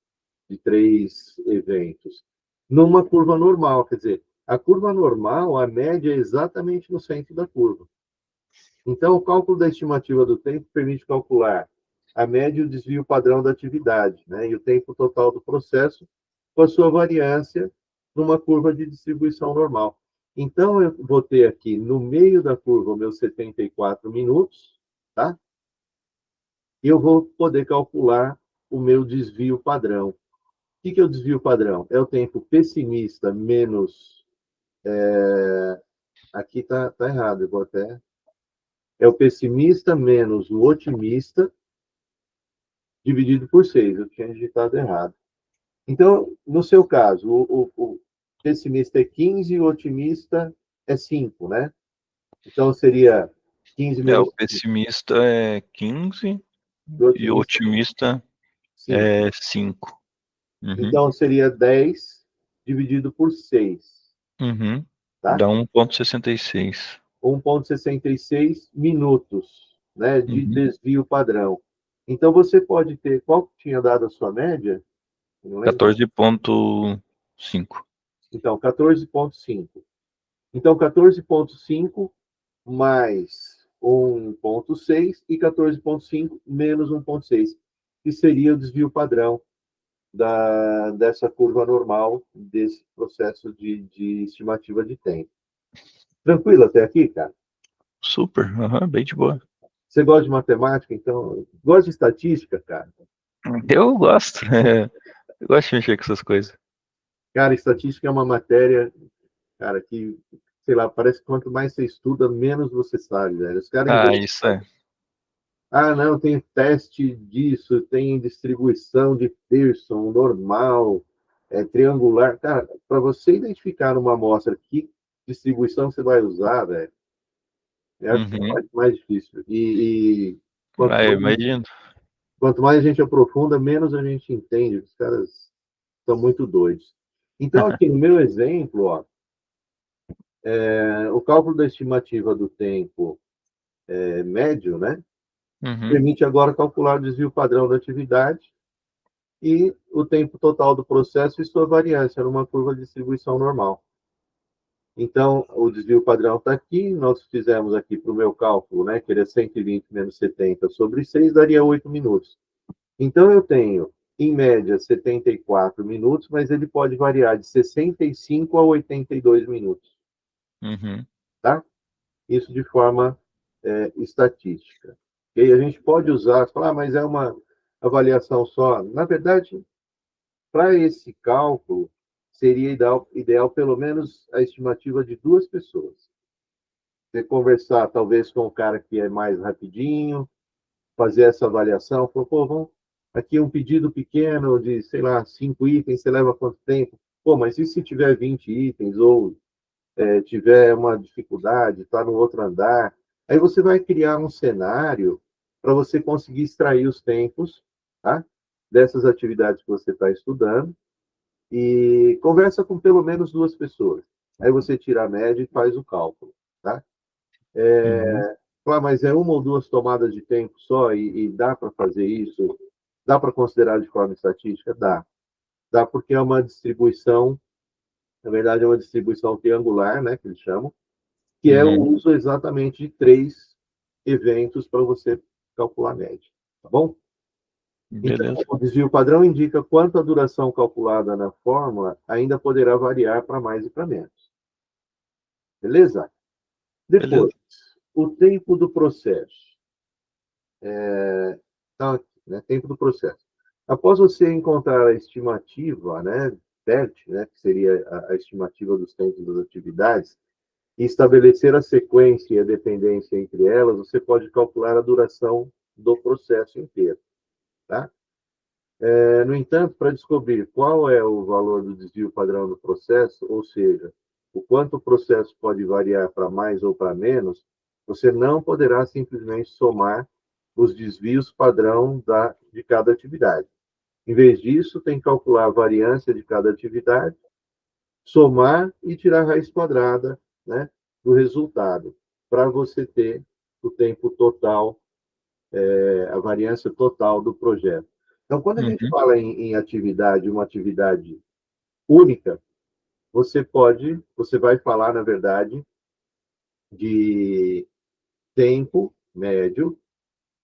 eventos, numa curva normal. Quer dizer, a curva normal, a média é exatamente no centro da curva. Então, o cálculo da estimativa do tempo permite calcular a média e o desvio padrão da atividade, né, e o tempo total do processo com a sua variância numa curva de distribuição normal. Então, eu vou ter aqui no meio da curva meus 74 minutos, tá? E eu vou poder calcular o meu desvio padrão. O que é o desvio padrão? É o tempo pessimista menos... aqui tá errado, eu vou até... É o pessimista menos o otimista dividido por 6. Eu tinha digitado errado. Então, no seu caso, o pessimista é 15 e o otimista é 5, né? Então, seria 15 O menos pessimista é 15 5, e o otimista 5. é 5. Uhum. Então, seria 10 dividido por 6. Uhum. Tá? Dá 1,66. 1,66 minutos, né, de Uhum. desvio padrão. Então, você pode ter... Qual que tinha dado a sua média? Eu não lembro. 14,5. Então, 14,5. Então, 14,5 mais 1,6 e 14,5 menos 1,6, que seria o desvio padrão dessa curva normal, desse processo de estimativa de tempo. Tranquilo até aqui, cara? Super, bem de boa. Você gosta de matemática, então... Gosta de estatística, cara? Eu gosto. Eu gosto de mexer com essas coisas. Cara, estatística é uma matéria, cara, que, sei lá, parece que quanto mais você estuda, menos você sabe, velho. Os caras inventam. Isso é. Ah, não, tem teste disso, tem distribuição de Pearson, normal, triangular. Cara, para você identificar uma amostra, que distribuição você vai usar, velho, eu acho que é a Uhum. parte mais difícil. E quanto Eu mais, imagino. quanto mais a gente aprofunda, menos a gente entende. Os caras são muito doidos. Então, aqui no meu exemplo, ó, o cálculo da estimativa do tempo médio, né, Uhum. permite agora calcular o desvio padrão da atividade e o tempo total do processo e sua variância numa curva de distribuição normal. Então, o desvio padrão está aqui, nós fizemos aqui para o meu cálculo, né, que ele é 120 menos 70 sobre 6, daria 8 minutos. Então, eu tenho, em média, 74 minutos, mas ele pode variar de 65 a 82 minutos. Uhum. Tá? Isso de forma estatística. E aí a gente pode usar, falar, mas é uma avaliação só. Na verdade, para esse cálculo, seria ideal pelo menos a estimativa de 2 pessoas. Você conversar, talvez, com o cara que é mais rapidinho, fazer essa avaliação, falar, pô, vamos, aqui um pedido pequeno de, sei lá, 5 itens, você leva quanto tempo? Pô, mas e se tiver 20 itens, ou tiver uma dificuldade, está no outro andar? Aí você vai criar um cenário para você conseguir extrair os tempos, tá, dessas atividades que você está estudando, e conversa com pelo menos 2 pessoas. Aí você tira a média e faz o cálculo, tá? Uhum. Mas é uma ou 2 tomadas de tempo só e dá para fazer isso? Dá para considerar de forma estatística? Dá. Dá porque é uma distribuição, na verdade é uma distribuição triangular, né, que eles chamam, que é o Uhum. uso exatamente de 3 eventos para você calcular a média, tá bom? Então, Beleza. o desvio padrão indica quanto a duração calculada na fórmula ainda poderá variar para mais e para menos. Beleza? Beleza. Depois, o tempo do processo. Então, né, tempo do processo. Após você encontrar a estimativa, né, PERT, né, que seria a estimativa dos tempos das atividades, e estabelecer a sequência e a dependência entre elas, você pode calcular a duração do processo inteiro. Tá? No entanto, para descobrir qual é o valor do desvio padrão do processo, ou seja, o quanto o processo pode variar para mais ou para menos, você não poderá simplesmente somar os desvios padrão de cada atividade. Em vez disso, tem que calcular a variância de cada atividade, somar e tirar a raiz quadrada, né, do resultado, para você ter o tempo total, a variância total do projeto. Então, quando a gente Uhum. fala em atividade, uma atividade única, você vai falar, na verdade, de tempo médio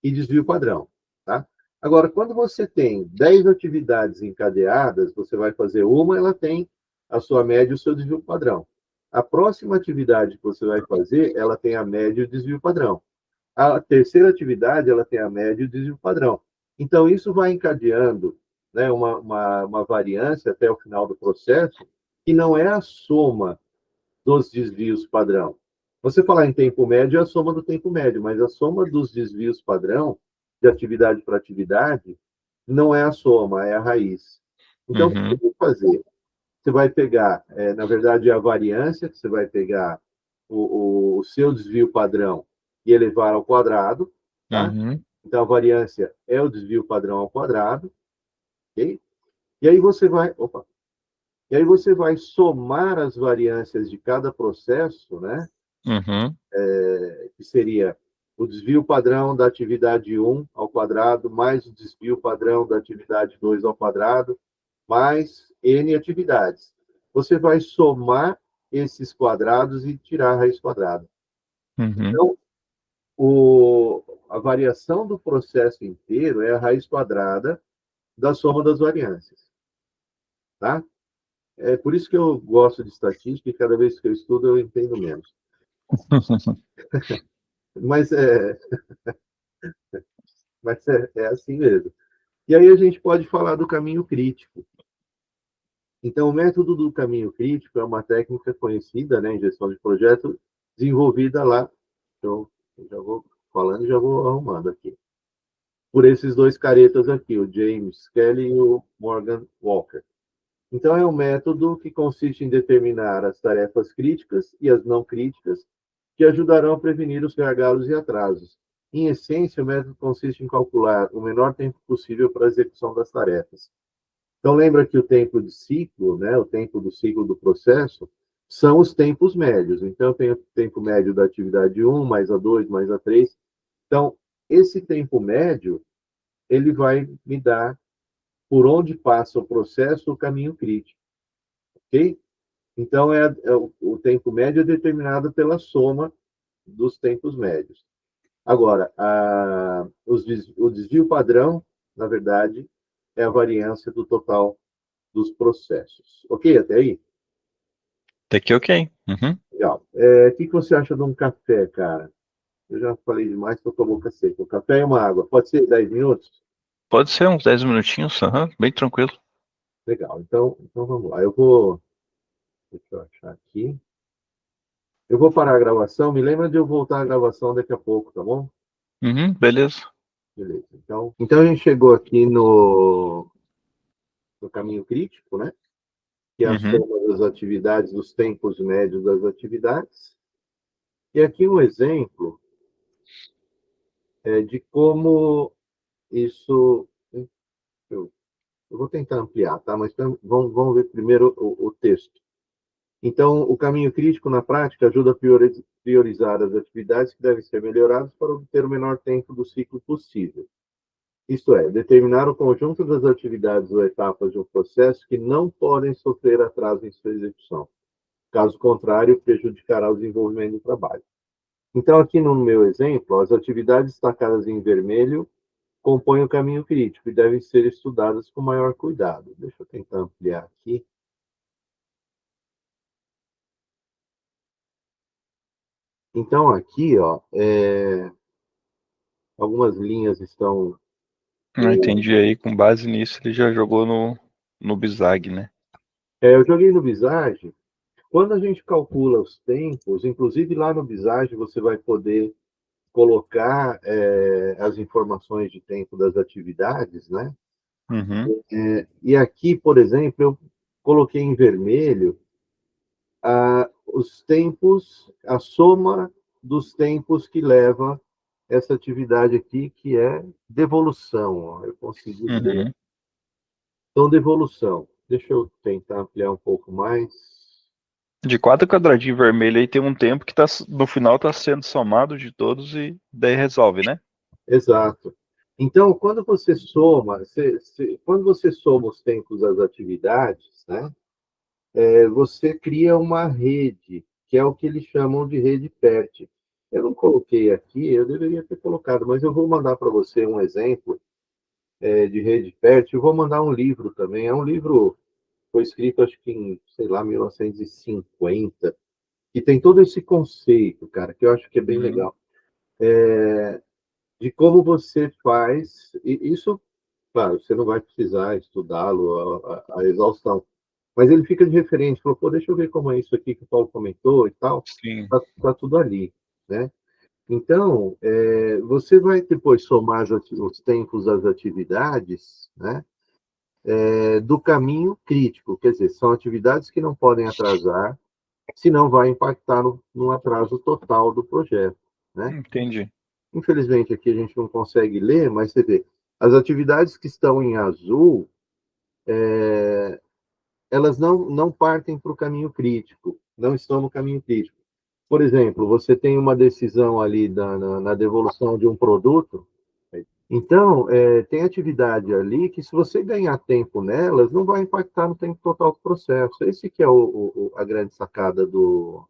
e desvio padrão, tá? Agora, quando você tem 10 atividades encadeadas, você vai fazer uma, ela tem a sua média e o seu desvio padrão. A próxima atividade que você vai fazer, ela tem a média e o desvio padrão. A terceira atividade, ela tem a média e o desvio padrão. Então, isso vai encadeando, né, uma variância até o final do processo, que não é a soma dos desvios padrão. Você falar em tempo médio é a soma do tempo médio, mas a soma dos desvios padrão, de atividade para atividade, não é a soma, é a raiz. Então, o que Uhum. você vai fazer? Você vai pegar, na verdade, a variância, que você vai pegar o seu desvio padrão e elevar ao quadrado, tá? Uhum. Então, a variância é o desvio padrão ao quadrado, ok? E aí você vai, e aí você vai somar as variâncias de cada processo, né? Uhum. Que seria o desvio padrão da atividade 1 ao quadrado, mais o desvio padrão da atividade 2 ao quadrado, mais N atividades. Você vai somar esses quadrados e tirar a raiz quadrada. Uhum. Então, a variação do processo inteiro é a raiz quadrada da soma das variâncias. Tá? É por isso que eu gosto de estatística e cada vez que eu estudo eu entendo menos. Mas é assim mesmo. E aí a gente pode falar do caminho crítico. Então, o método do caminho crítico é uma técnica conhecida, né, em gestão de projeto, desenvolvida lá. Então, eu já vou falando e já vou arrumando aqui. Por esses dois caretas aqui, o James Kelly e o Morgan Walker. Então, é um método que consiste em determinar as tarefas críticas e as não críticas que ajudarão a prevenir os gargalos e atrasos. Em essência, o método consiste em calcular o menor tempo possível para a execução das tarefas. Então, lembra que o tempo de ciclo, né, o tempo do ciclo do processo, são os tempos médios. Então, eu tenho o tempo médio da atividade 1, mais a 2, mais a 3. Então, esse tempo médio, ele vai me dar por onde passa o processo, o caminho crítico. Ok? Então, o tempo médio é determinado pela soma dos tempos médios. Agora, o desvio padrão, na verdade, é a variância do total dos processos. Ok até aí? Até aqui, ok. Uhum. Legal. O que você acha de um café, cara? Eu já falei demais, estou com a boca seca. Um café e uma água. Pode ser 10 minutos? Pode ser uns 10 minutinhos, bem tranquilo. Legal. Então vamos lá. Deixa eu achar aqui. Eu vou parar a gravação. Me lembra de eu voltar a gravação daqui a pouco, tá bom? Uhum, beleza. Beleza. Então a gente chegou aqui no caminho crítico, né? Que é a Uhum. soma das atividades, dos tempos médios das atividades. E aqui um exemplo de como isso. Eu, eu vou tentar ampliar, tá? Mas vamos ver primeiro o texto. Então, o caminho crítico, na prática, ajuda a priorizar as atividades que devem ser melhoradas para obter o menor tempo do ciclo possível. Isto é, determinar o conjunto das atividades ou etapas de um processo que não podem sofrer atraso em sua execução. Caso contrário, prejudicará o desenvolvimento do trabalho. Então, aqui no meu exemplo, as atividades destacadas em vermelho compõem o caminho crítico e devem ser estudadas com maior cuidado. Deixa eu tentar ampliar aqui. Então, aqui, ó, algumas linhas estão. Não entendi aí, com base nisso, ele já jogou no Bizag, né? Eu joguei no Visage. Quando a gente calcula os tempos, inclusive lá no Visage você vai poder colocar as informações de tempo das atividades, né? Uhum. E aqui, por exemplo, eu coloquei em vermelho os tempos, a soma dos tempos que leva essa atividade aqui, que é devolução. Ó. Eu consegui ver. Uhum. Então, devolução. Deixa eu tentar ampliar um pouco mais. De cada quadradinho vermelho aí tem um tempo que no final está sendo somado de todos e daí resolve, né? Exato. Então, quando você soma, quando você soma os tempos das atividades, né, você cria uma rede, que é o que eles chamam de rede PERT. Eu não coloquei aqui, eu deveria ter colocado, mas eu vou mandar para você um exemplo de rede PERT. Eu vou mandar um livro também. É um livro foi escrito, acho que em, sei lá, 1950, que tem todo esse conceito, cara, que eu acho que é bem Uhum. legal, de como você faz, e isso, claro, você não vai precisar estudá-lo a exaustão, mas ele fica de referência, falou, pô, deixa eu ver como é isso aqui que o Paulo comentou e tal, Sim. tá tudo ali, né? Então, você vai depois somar os tempos das atividades, né? Do caminho crítico, quer dizer, são atividades que não podem atrasar, senão vai impactar no atraso total do projeto, né? Entendi. Infelizmente, aqui a gente não consegue ler, mas você vê, as atividades que estão em azul elas não partem para o caminho crítico, não estão no caminho crítico. Por exemplo, você tem uma decisão ali na devolução de um produto, então, tem atividade ali que, se você ganhar tempo nelas, não vai impactar no tempo total do processo. Esse que é a grande sacada do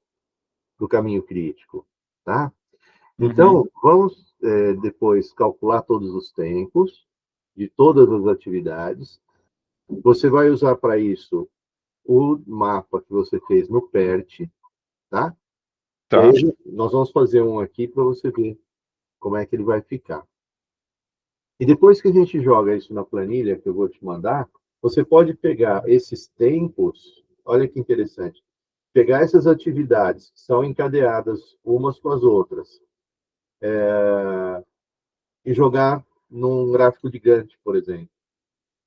caminho crítico, tá? Então, vamos depois calcular todos os tempos de todas as atividades. Você vai usar para isso o mapa que você fez no PERT, tá? E Tá. aí, nós vamos fazer um aqui para você ver como é que ele vai ficar. E depois que a gente joga isso na planilha que eu vou te mandar, você pode pegar esses tempos, olha que interessante, pegar essas atividades que são encadeadas umas com as outras, e jogar num gráfico de Gantt, por exemplo.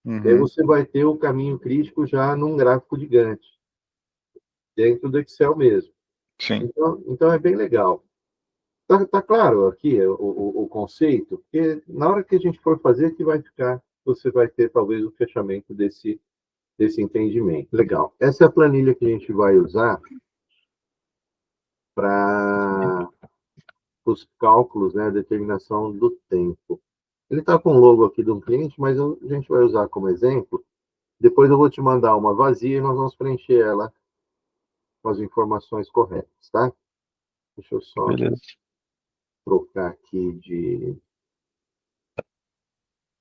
E aí você vai ter o caminho crítico já num gráfico de Gantt, dentro do Excel mesmo. Sim. Então é bem legal. Tá claro aqui o conceito? Porque na hora que a gente for fazer, que vai ficar, você vai ter talvez o fechamento desse entendimento. Legal. Essa é a planilha que a gente vai usar para os cálculos, né, a determinação do tempo. Ele está com o logo aqui de um cliente, mas a gente vai usar como exemplo. Depois eu vou te mandar uma vazia e nós vamos preencher ela com as informações corretas, tá? Deixa eu só Beleza. trocar aqui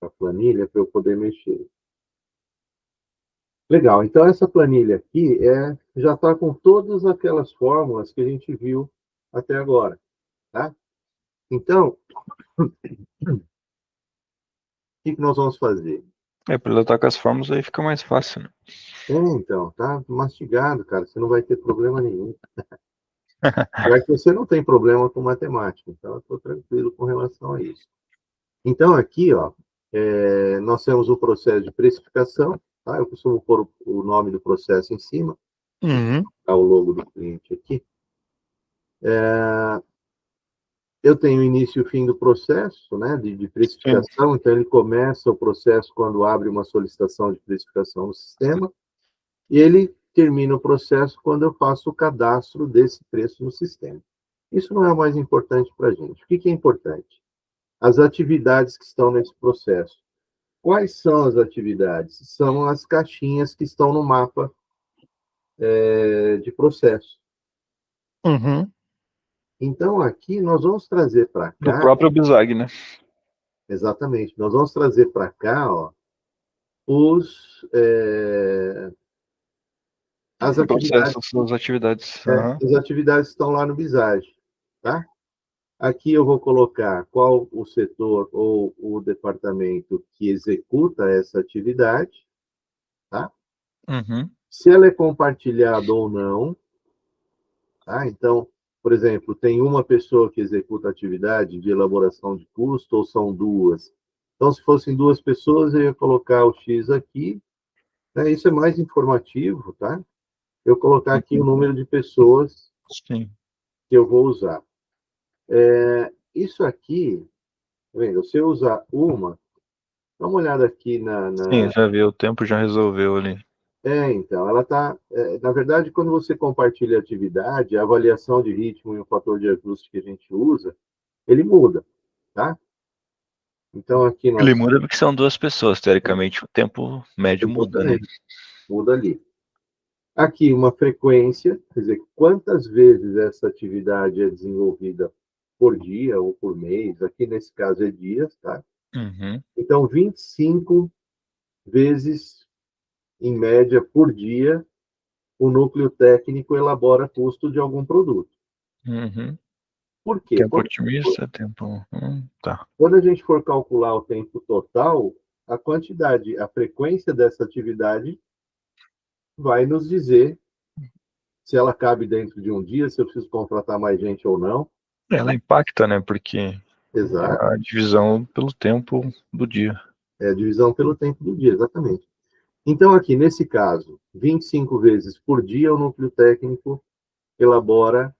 a planilha para eu poder mexer. Legal, então essa planilha aqui já está com todas aquelas fórmulas que a gente viu até agora, tá? Então, o que nós vamos fazer? Para ele estar com as fórmulas aí fica mais fácil, né? Então, tá mastigado, cara, você não vai ter problema nenhum. Já que você não tem problema com matemática, então eu estou tranquilo com relação a isso. Então, aqui, ó, nós temos o processo de precificação, tá? Eu costumo pôr o nome do processo em cima, tá o logo do cliente aqui. Eu tenho o início e o fim do processo, né, de precificação, então ele começa o processo quando abre uma solicitação de precificação no sistema, e ele termina o processo quando eu faço o cadastro desse preço no sistema. Isso não é o mais importante para a gente. O que é importante? As atividades que estão nesse processo. Quais são as atividades? São as caixinhas que estão no mapa de processo. Então, aqui nós vamos trazer para cá... Do próprio Bizag, né? Exatamente. Nós vamos trazer para cá, ó, as atividades... As atividades. As atividades estão lá no Bizag, tá? Aqui eu vou colocar qual o setor ou o departamento que executa essa atividade, tá? Se ela é compartilhada ou não, tá? Então, por exemplo, tem uma pessoa que executa a atividade de elaboração de custo ou são duas? Então, se fossem duas pessoas, eu ia colocar o X aqui, né? Isso é mais informativo, tá? Eu colocar aqui o número de pessoas que eu vou usar. Isso aqui, tá vendo? Se eu usar uma, dá uma olhada aqui Sim, já viu, o tempo já resolveu ali. Então, ela está... na verdade, quando você compartilha a atividade, a avaliação de ritmo e o fator de ajuste que a gente usa, ele muda, tá? Então, aqui nós... Ele muda porque são duas pessoas, teoricamente, o tempo médio muda, né? Muda ali. Aqui, uma frequência, quer dizer, quantas vezes essa atividade é desenvolvida por dia ou por mês, aqui nesse caso é dias, tá? Então, 25 vezes, em média, por dia, o núcleo técnico elabora custo de algum produto. Por quê? Tempo otimista, tempo... tá. Quando a gente for calcular o tempo total, a quantidade, a frequência dessa atividade vai nos dizer se ela cabe dentro de um dia, se eu preciso contratar mais gente ou não. Ela impacta, né? Porque Exato. é a divisão pelo tempo do dia. É a divisão pelo tempo do dia, exatamente. Então, aqui, nesse caso, 25 vezes por dia, o núcleo técnico elabora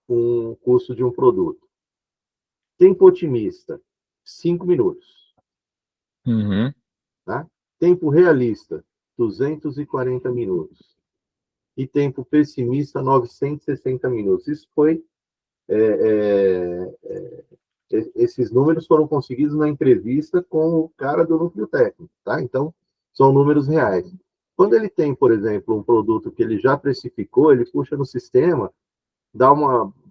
um custo de um produto. Tempo otimista, 5 minutos. Tá? Tempo realista, 240 minutos. E tempo pessimista, 960 minutos. Isso foi... esses números foram conseguidos na entrevista com o cara do núcleo técnico, tá? Então, são números reais. Quando ele tem, por exemplo, um produto que ele já precificou, ele puxa no sistema,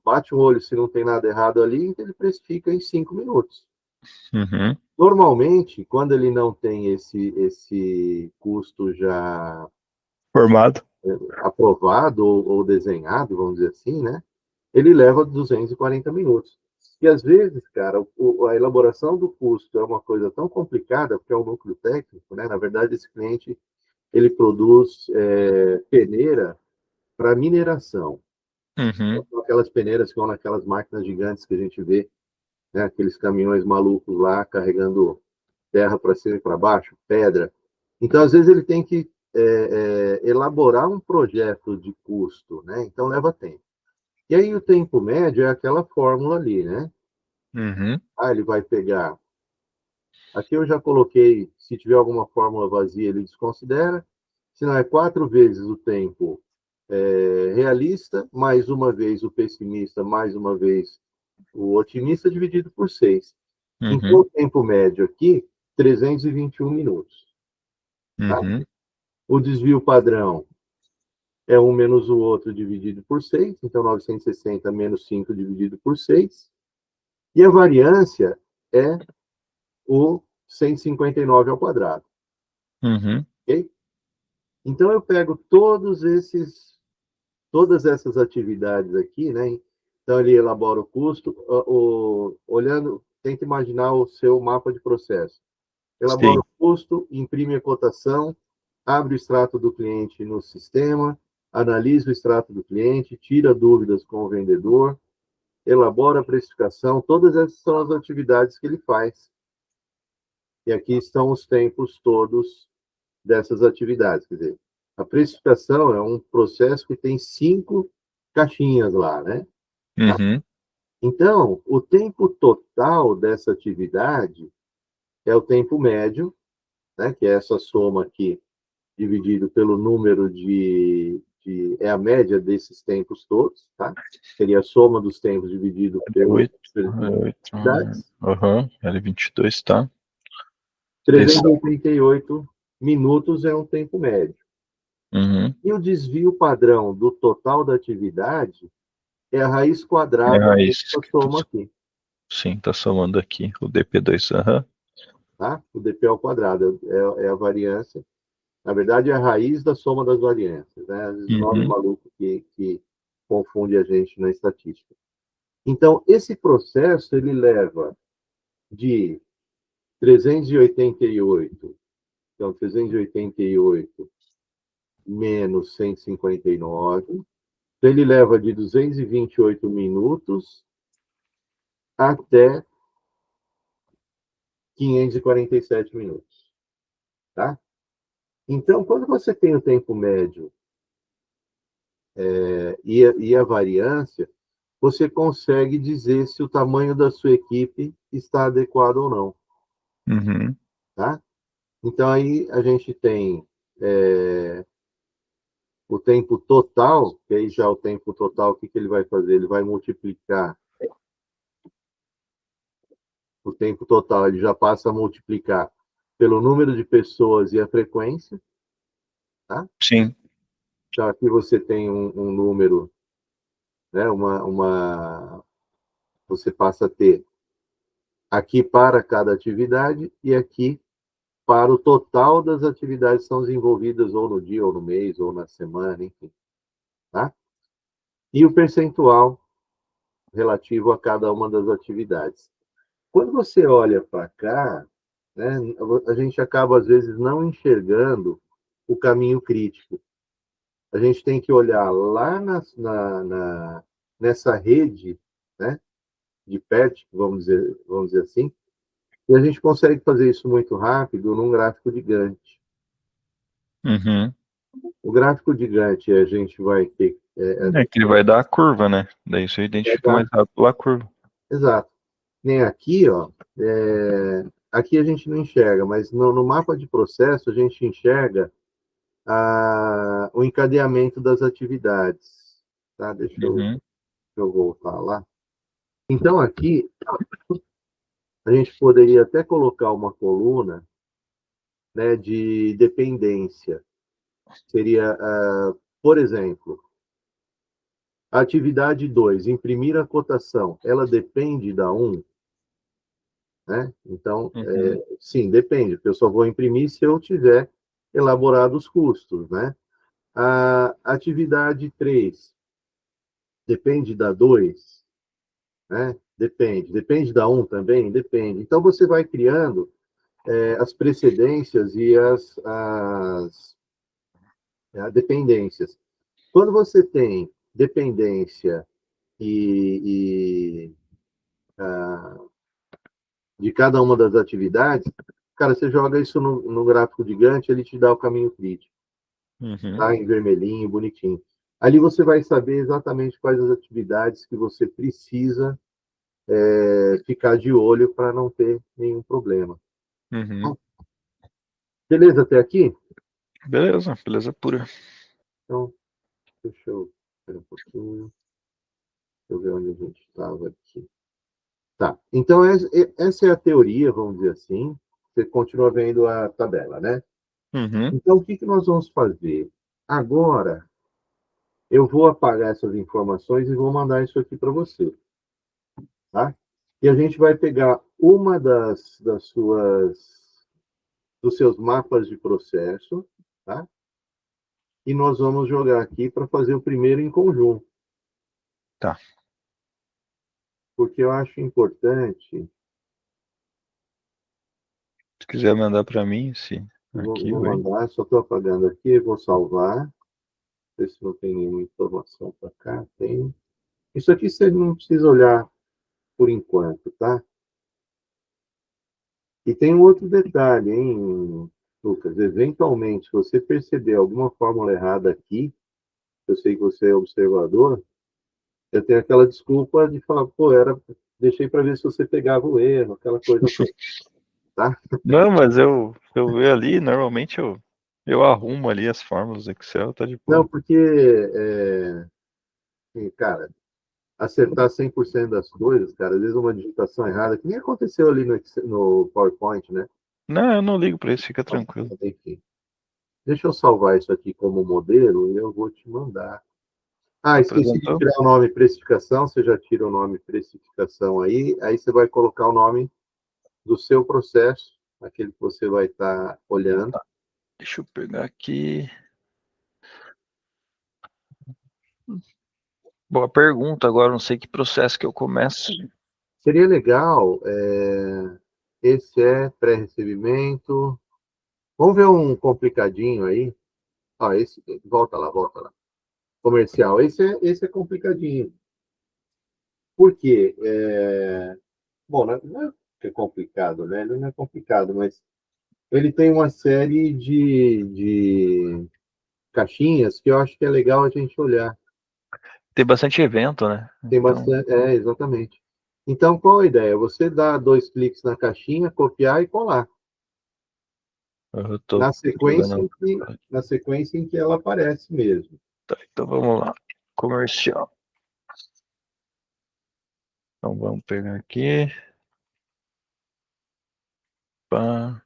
bate um olho se não tem nada errado ali, ele precifica em 5 minutos. Uhum. Normalmente, quando ele não tem esse custo já Formado. aprovado ou desenhado, vamos dizer assim, né? Ele leva 240 minutos. E às vezes, cara, a elaboração do custo é uma coisa tão complicada, porque é um núcleo técnico, né? Na verdade, esse cliente ele produz peneira para mineração. Uhum. Aquelas peneiras que vão naquelas máquinas gigantes que a gente vê, né? Aqueles caminhões malucos lá carregando terra para cima e para baixo, pedra. Então, às vezes, ele tem que elaborar um projeto de custo, né? Então, leva tempo. E aí, o tempo médio é aquela fórmula ali, né? Uhum. Ele vai pegar... Aqui eu já coloquei, se tiver alguma fórmula vazia, ele desconsidera. Se não, é 4 vezes o tempo realista, mais uma vez o pessimista, mais uma vez o otimista, dividido por 6. Então, Uhum. o tempo médio aqui, 321 minutos. Tá? Uhum. O desvio padrão é um menos o outro dividido por 6, então 960 menos 5 dividido por 6. E a variância é o 159 ao quadrado. Uhum. Ok? Então, eu pego todas essas atividades aqui, né? Então, ele elabora o custo, olhando, tenta imaginar o seu mapa de processo. Elabora Sim. o custo, imprime a cotação, abre o extrato do cliente no sistema, analisa o extrato do cliente, tira dúvidas com o vendedor, elabora a precificação, todas essas são as atividades que ele faz. E aqui estão os tempos todos dessas atividades. Quer dizer, a precificação é um processo que tem 5 caixinhas lá, né? Uhum. Então, o tempo total dessa atividade é o tempo médio, né? Que é essa soma aqui, dividido pelo número é a média desses tempos todos, tá? Seria a soma dos tempos dividido pelas 8. atividades. Uhum. L22, tá? 388 minutos é um tempo médio. Uhum. E o desvio padrão do total da atividade é a raiz É a quadrada raiz dessa que soma aqui, sim, tá somando aqui. O DP2, aham. tá? O dp ao quadrado é a variância. Na verdade, é a raiz da soma das variâncias, né? Os nomes Uhum. malucos que confunde a gente na estatística. Então, esse processo, ele leva de 388, então 388 menos 159, ele leva de 228 minutos até 547 minutos, tá? Então, quando você tem o tempo médio e a variância, você consegue dizer se o tamanho da sua equipe está adequado ou não, Uhum. tá? Então, aí a gente tem o tempo total, que aí já o tempo total, o que ele vai fazer? Ele vai multiplicar o tempo total, ele já passa a multiplicar pelo número de pessoas e a frequência, tá? Sim. Então, aqui você tem um número, né? Você passa a ter aqui para cada atividade e aqui para o total das atividades que são desenvolvidas ou no dia, ou no mês, ou na semana, enfim, tá? E o percentual relativo a cada uma das atividades. Quando você olha para cá, né, a gente acaba, às vezes, não enxergando o caminho crítico. A gente tem que olhar lá nessa rede, né, de PET, vamos dizer assim, e a gente consegue fazer isso muito rápido num gráfico de Gantt. Uhum. O gráfico de Gantt, a gente vai ter... É que ele vai dar a curva, né? Daí você identifica mais rápido a curva. Exato. Nem aqui, ó, aqui a gente não enxerga, mas no mapa de processo a gente enxerga o encadeamento das atividades. Tá? Deixa Uhum. eu voltar lá. Então, aqui, a gente poderia até colocar uma coluna, né, de dependência. Seria, por exemplo, a atividade 2, imprimir a cotação, ela depende da 1? Né? Então, Uhum. sim, depende, porque eu só vou imprimir se eu tiver elaborado os custos. Né? A atividade 3, depende da 2? Né? Depende. Depende da 1 também? Depende. Então, você vai criando as precedências e as dependências. Quando você tem dependência e de cada uma das atividades, cara, você joga isso no gráfico de Gantt, ele te dá o caminho crítico, Uhum. tá? Em vermelhinho, bonitinho. Ali você vai saber exatamente quais as atividades que você precisa ficar de olho para não ter nenhum problema. Uhum. Beleza até aqui? Beleza, beleza pura. Então, deixa eu ver um pouquinho. Deixa eu ver onde a gente estava aqui. Tá. Então, essa é a teoria, vamos dizer assim. Você continua vendo a tabela, né? Uhum. Então, o que nós vamos fazer? Agora, eu vou apagar essas informações e vou mandar isso aqui para você. Tá? E a gente vai pegar uma dos seus mapas de processo, tá? E nós vamos jogar aqui para fazer o primeiro em conjunto. Tá. Porque eu acho importante. Se quiser mandar para mim esse Vou arquivo aí. mandar, só estou apagando aqui, vou salvar. Ver se não tem nenhuma informação para cá. Tem. Isso aqui você não precisa olhar por enquanto, tá? E tem um outro detalhe, hein, Lucas? Eventualmente, se você perceber alguma fórmula errada aqui, eu sei que você é observador, eu tenho aquela desculpa de falar, pô, deixei para ver se você pegava o erro, aquela coisa toda, tá? Não, mas eu vejo ali, normalmente eu arrumo ali as fórmulas do Excel, tá de Não, boa. porque, cara, acertar 100% das coisas, cara, às vezes uma digitação errada, que nem aconteceu ali no PowerPoint, né? Não, eu não ligo para isso, fica tranquilo. Enfim. Deixa eu salvar isso aqui como modelo e eu vou te mandar. Ah, esqueci de Apresentou? tirar o nome precificação. Você já tira o nome precificação aí você vai colocar o nome do seu processo, aquele que você vai estar olhando. Tá. Deixa eu pegar aqui. Boa pergunta, agora não sei que processo que eu começo. Seria legal, esse é pré-recebimento. Vamos ver um complicadinho aí. Ah, volta lá, volta lá. Comercial, esse é complicadinho. Por quê? Bom, não é que é complicado, né? Ele não é complicado, mas ele tem uma série de caixinhas que eu acho que é legal a gente olhar. Tem bastante evento, né? Tem Então, bastante. Exatamente. Então, qual a ideia? Você dá 2 cliques na caixinha, copiar e colar. eu Na tô sequência vendo. em que, na sequência em que ela aparece mesmo. Tá, então vamos lá. Comercial. Então vamos pegar aqui. Pá,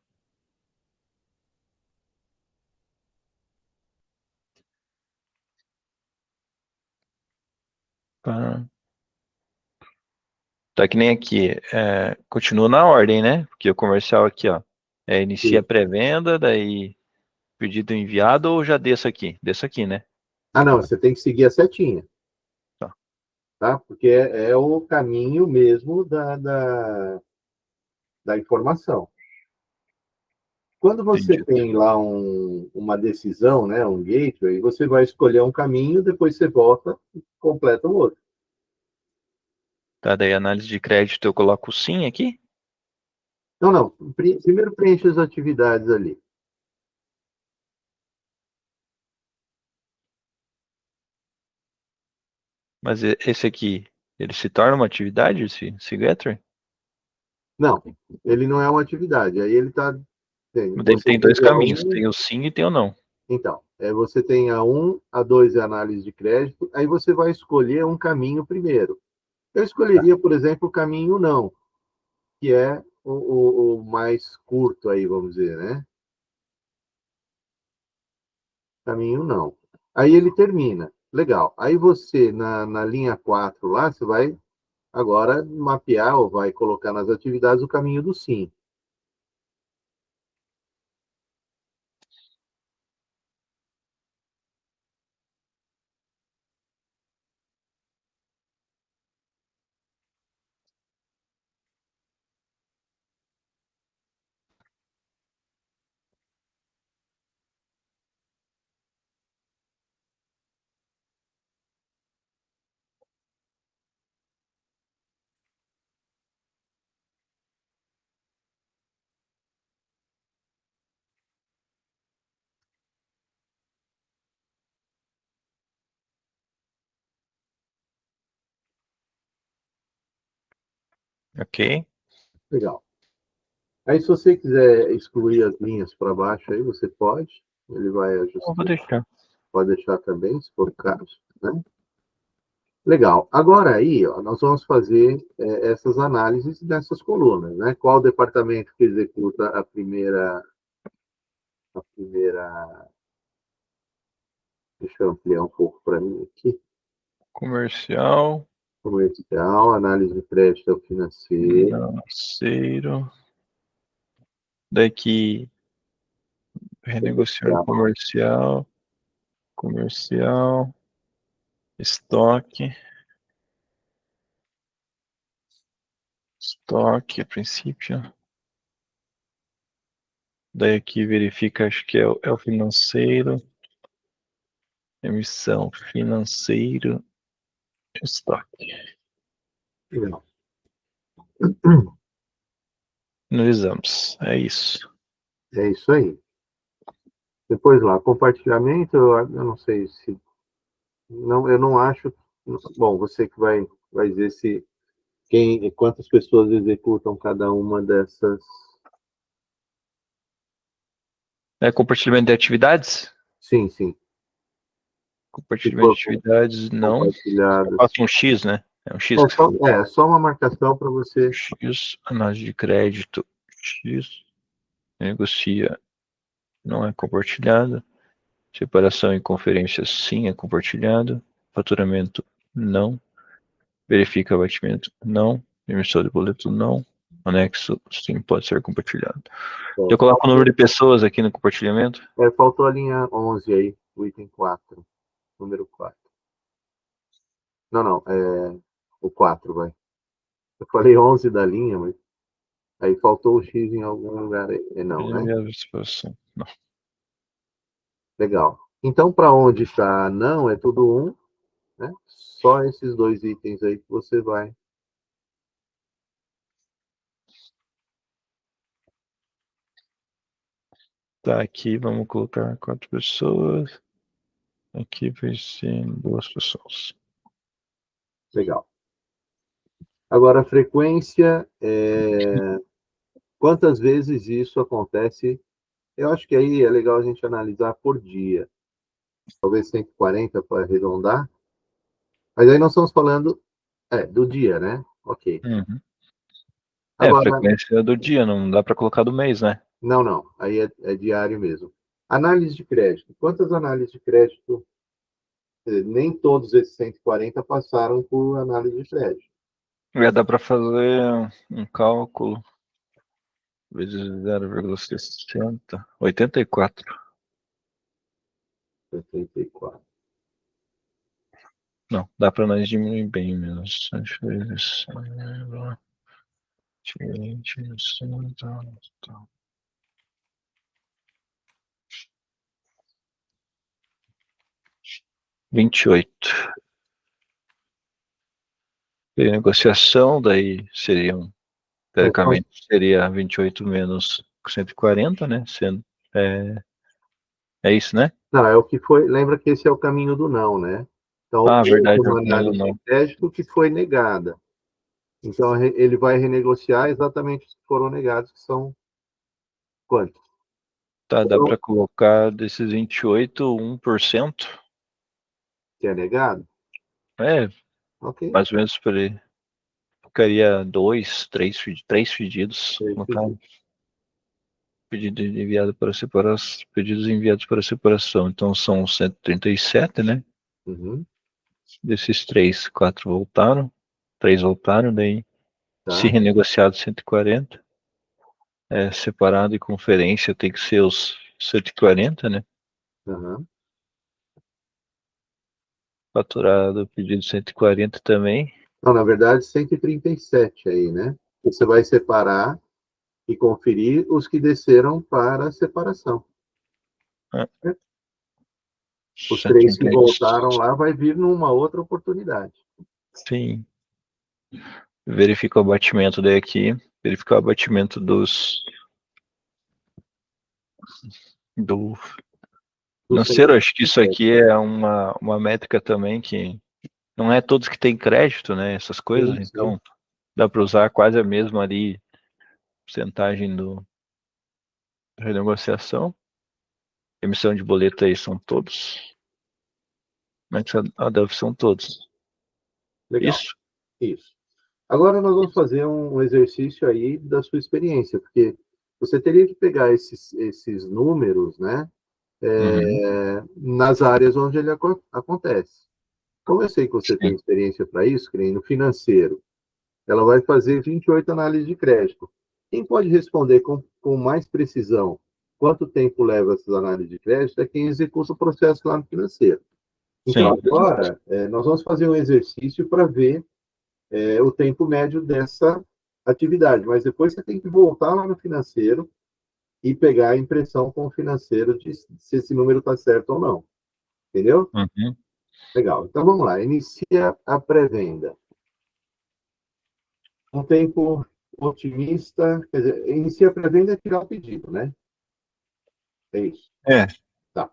pá. Tá que nem aqui. Continua na ordem, né? Porque o comercial aqui, ó. Inicia a Sim. pré-venda, daí pedido enviado ou já desço aqui? Desço aqui, né? Ah, não, você tem que seguir a setinha, Tá. tá? Porque é o caminho mesmo da informação. Quando você Entendi. tem lá uma decisão, né, um gateway, você vai escolher um caminho, depois você volta e completa o outro. Tá, daí análise de crédito eu coloco o sim aqui. Não, não. Primeiro preenche as atividades ali. Mas esse aqui, ele se torna uma atividade, esse Gateway? Não, ele não é uma atividade. Aí ele está. Mas ele Você tem dois teve a caminhos, tem um. o sim e tem o não. Então, você tem a 1, a 2 é a análise de crédito, aí você vai escolher um caminho primeiro. Eu escolheria, por exemplo, o caminho não, que é o mais curto aí, vamos dizer, né? Caminho não. Aí ele termina. Legal. Aí você, na linha 4 lá, você vai agora mapear ou vai colocar nas atividades o caminho do sim. Ok. Legal. Aí, se você quiser excluir as linhas para baixo, aí você pode. Ele vai Eu vou ajustar. deixar. Pode deixar também, se for o caso. Né? Legal. Agora aí, ó, nós vamos fazer essas análises dessas colunas. Né? Qual o departamento que executa a primeira. Deixa eu ampliar um pouco para mim aqui. Comercial, Comercial, análise de crédito financeiro. financeiro. Daqui, renegociar comercial, estoque, a princípio. Daí aqui verifica, acho que é o financeiro, emissão, financeiro, estoque. Legal. Finalizamos, é isso. É isso aí. Depois lá, compartilhamento, eu não sei se. Não, eu não acho. Bom, você que vai dizer se quantas pessoas executam cada uma dessas. É compartilhamento de atividades? Sim, sim. Se Compartilhamento for de atividades, não. Eu compartilhadas. faço um X, né? É um X que você falou. Só uma marcação para você. X, análise de crédito, X, negocia, não é compartilhada. Separação e conferências, sim, é compartilhado. Faturamento, não. Verifica abatimento, não. Emissão de boleto, não. Anexo, sim, pode ser compartilhado. Eu coloco o número de pessoas aqui no compartilhamento. Faltou a linha 11 aí, o item 4, número 4. Não, o 4, vai. Eu falei 11 da linha, mas aí faltou o X em algum lugar aí. Não, né? Não. Legal. Então, para onde está não, é tudo 1, né? Só esses dois itens aí que você vai. Tá, aqui vamos colocar 4 pessoas. Aqui vai ser 2 pessoas. Legal. Agora, a frequência, quantas vezes isso acontece? Eu acho que aí é legal a gente analisar por dia. Talvez 140 para arredondar. Mas aí nós estamos falando do dia, né? Ok. Uhum. A Agora, frequência do dia, não dá para colocar do mês, né? não. Aí é diário mesmo. Análise de crédito. Quantas análises de crédito? Nem todos esses 140 passaram por análise de crédito. Dá para fazer um cálculo vezes 0,60, 84. 84. Não, dá para nós diminuir bem menos. 28. Negociação, daí seriam, teoricamente, seria 28 menos 140, né? Sendo, é isso, né? Não, é o que foi. Lembra que esse é o caminho do não, né? Então, houve Verdade, uma análise de não. crédito que foi negada. Então, ele vai renegociar exatamente os que foram negados, que são quantos? Tá, dá para colocar desses 28, 1%. Que é negado? É, Ok. mais ou menos por aí. Ficaria 2, 3 pedidos, no caso. Pedidos enviados para separação. Então são 137, né? Uhum. Desses 3, 4 voltaram. 3 voltaram, daí se Tá. renegociado 140. Separado e conferência tem que ser os 140, né? Uhum. Faturado, pedido 140 também. Não, na verdade, 137 aí, né? Você vai separar e conferir os que desceram para a separação. Ah, Os 3 que 130, voltaram lá vai vir numa outra oportunidade. sim. Verifica o abatimento daí aqui. Verificar o abatimento do Dos financeiro. Acho que isso 137. aqui é uma métrica também que não é todos que têm crédito, né? Essas coisas. Sim, sim. Então, dá para usar quase a mesma ali porcentagem do renegociação. Emissão de boleto aí são todos. Mas a DELF são todos. Legal. Isso? Isso. Agora nós vamos fazer um exercício aí da sua experiência, porque você teria que pegar esses números, né, Uhum. nas áreas onde ele acontece. Como eu sei que você tem Sim. experiência para isso, que nem no financeiro, ela vai fazer 28 análises de crédito. Quem pode responder com mais precisão quanto tempo leva essas análises de crédito é quem executa o processo lá no financeiro. Então, Sim. agora, nós vamos fazer um exercício para ver o tempo médio dessa atividade, mas depois você tem que voltar lá no financeiro e pegar a impressão com o financeiro de se esse número está certo ou não. Entendeu? Uhum. Legal. Então vamos lá. Inicia a pré-venda. Um tempo otimista, quer dizer, inicia a pré-venda é tirar o pedido, né? É isso. É. Tá.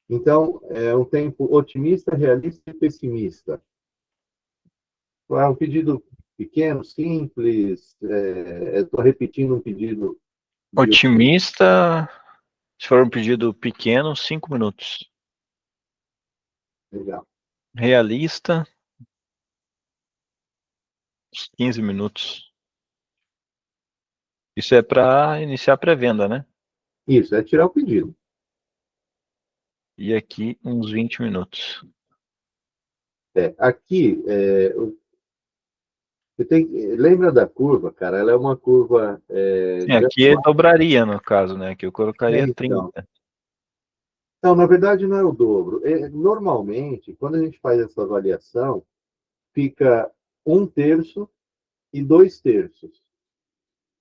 Então, é um tempo otimista, realista e pessimista. É um pedido pequeno, simples, estou repetindo um pedido de... Otimista, se for um pedido pequeno, 5 minutos. Legal. Realista, uns 15 minutos. Isso é para iniciar a pré-venda, né? Isso, é tirar o pedido. E aqui uns 20 minutos. Aqui, lembra da curva, cara? Ela é uma curva Aqui dobraria, no caso, né? Aqui eu colocaria então. 30. Então, na verdade, não é o dobro. Normalmente, quando a gente faz essa avaliação, fica 1/3 e 2/3.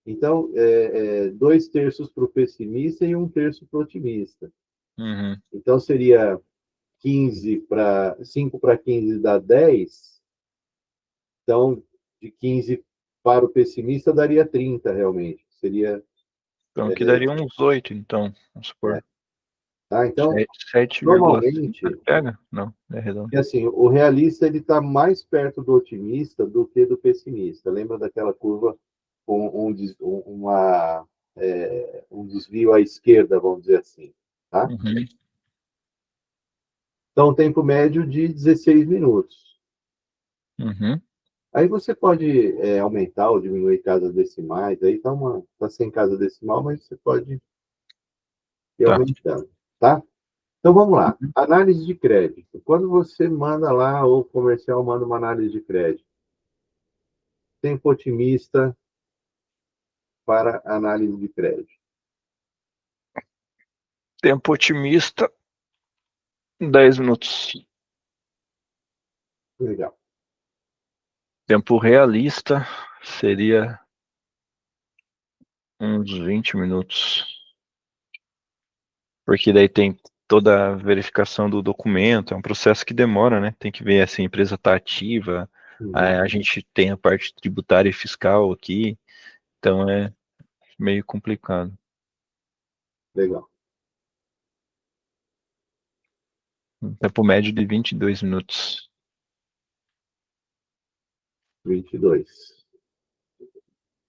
Então, 2/3 para o pessimista e 1/3 para o otimista. Uhum. Então, seria 5 para 15 dá 10. Então, de 15 para o pessimista daria 30, realmente. Seria. Então aqui daria uns 8, então. Vamos supor. Tá? Então, 7,5. normalmente, Pega? Não, é redondo. assim, o realista ele está mais perto do otimista do que do pessimista. Lembra daquela curva com um desvio à esquerda, vamos dizer assim. Tá? Uhum. Então, tempo médio de 16 minutos. Uhum. Aí você pode aumentar ou diminuir casas decimais. Aí tá sem casa decimal, mas você pode ir Tá. aumentando. Tá? Então vamos lá. Análise de crédito. Quando você manda lá, ou o comercial manda uma análise de crédito, tempo otimista para análise de crédito. Tempo otimista, 10 minutos. Legal. Tempo realista seria uns 20 minutos. Porque daí tem toda a verificação do documento, é um processo que demora, né? Tem que ver se a empresa está ativa, a gente tem a parte tributária e fiscal aqui, então é meio complicado. Legal. Um tempo médio de 22 minutos. 22.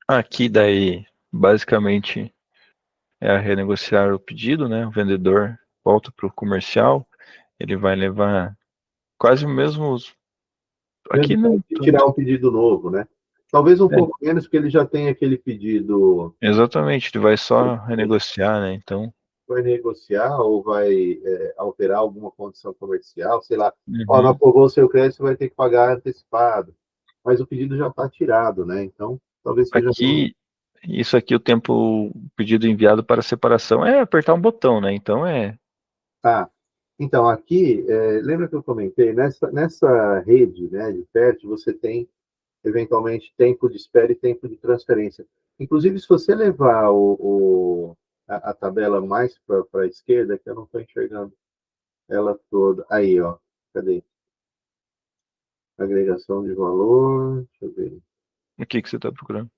Aqui daí, basicamente, é a renegociar o pedido, né? O vendedor volta para o comercial, ele vai levar quase o mesmo. Aqui Mesmo não de tanto. tirar um pedido novo, né? Talvez um É, pouco menos, porque ele já tem aquele pedido, exatamente, ele vai só renegociar, né? Então, vai negociar ou vai alterar alguma condição comercial, sei lá. Ó, não uhum. aprovou o seu crédito, você vai ter que pagar antecipado. Mas o pedido já está tirado, né? Então, talvez seja. Aqui, isso aqui, o pedido enviado para separação é apertar um botão, né? Então Tá. Então, aqui, lembra que eu comentei, nessa rede, né, de PERT, você tem, eventualmente, tempo de espera e tempo de transferência. Inclusive, se você levar a tabela mais para a esquerda, que eu não estou enxergando ela toda. Aí, ó. Cadê? Agregação de valor. Deixa eu ver. o que você está procurando?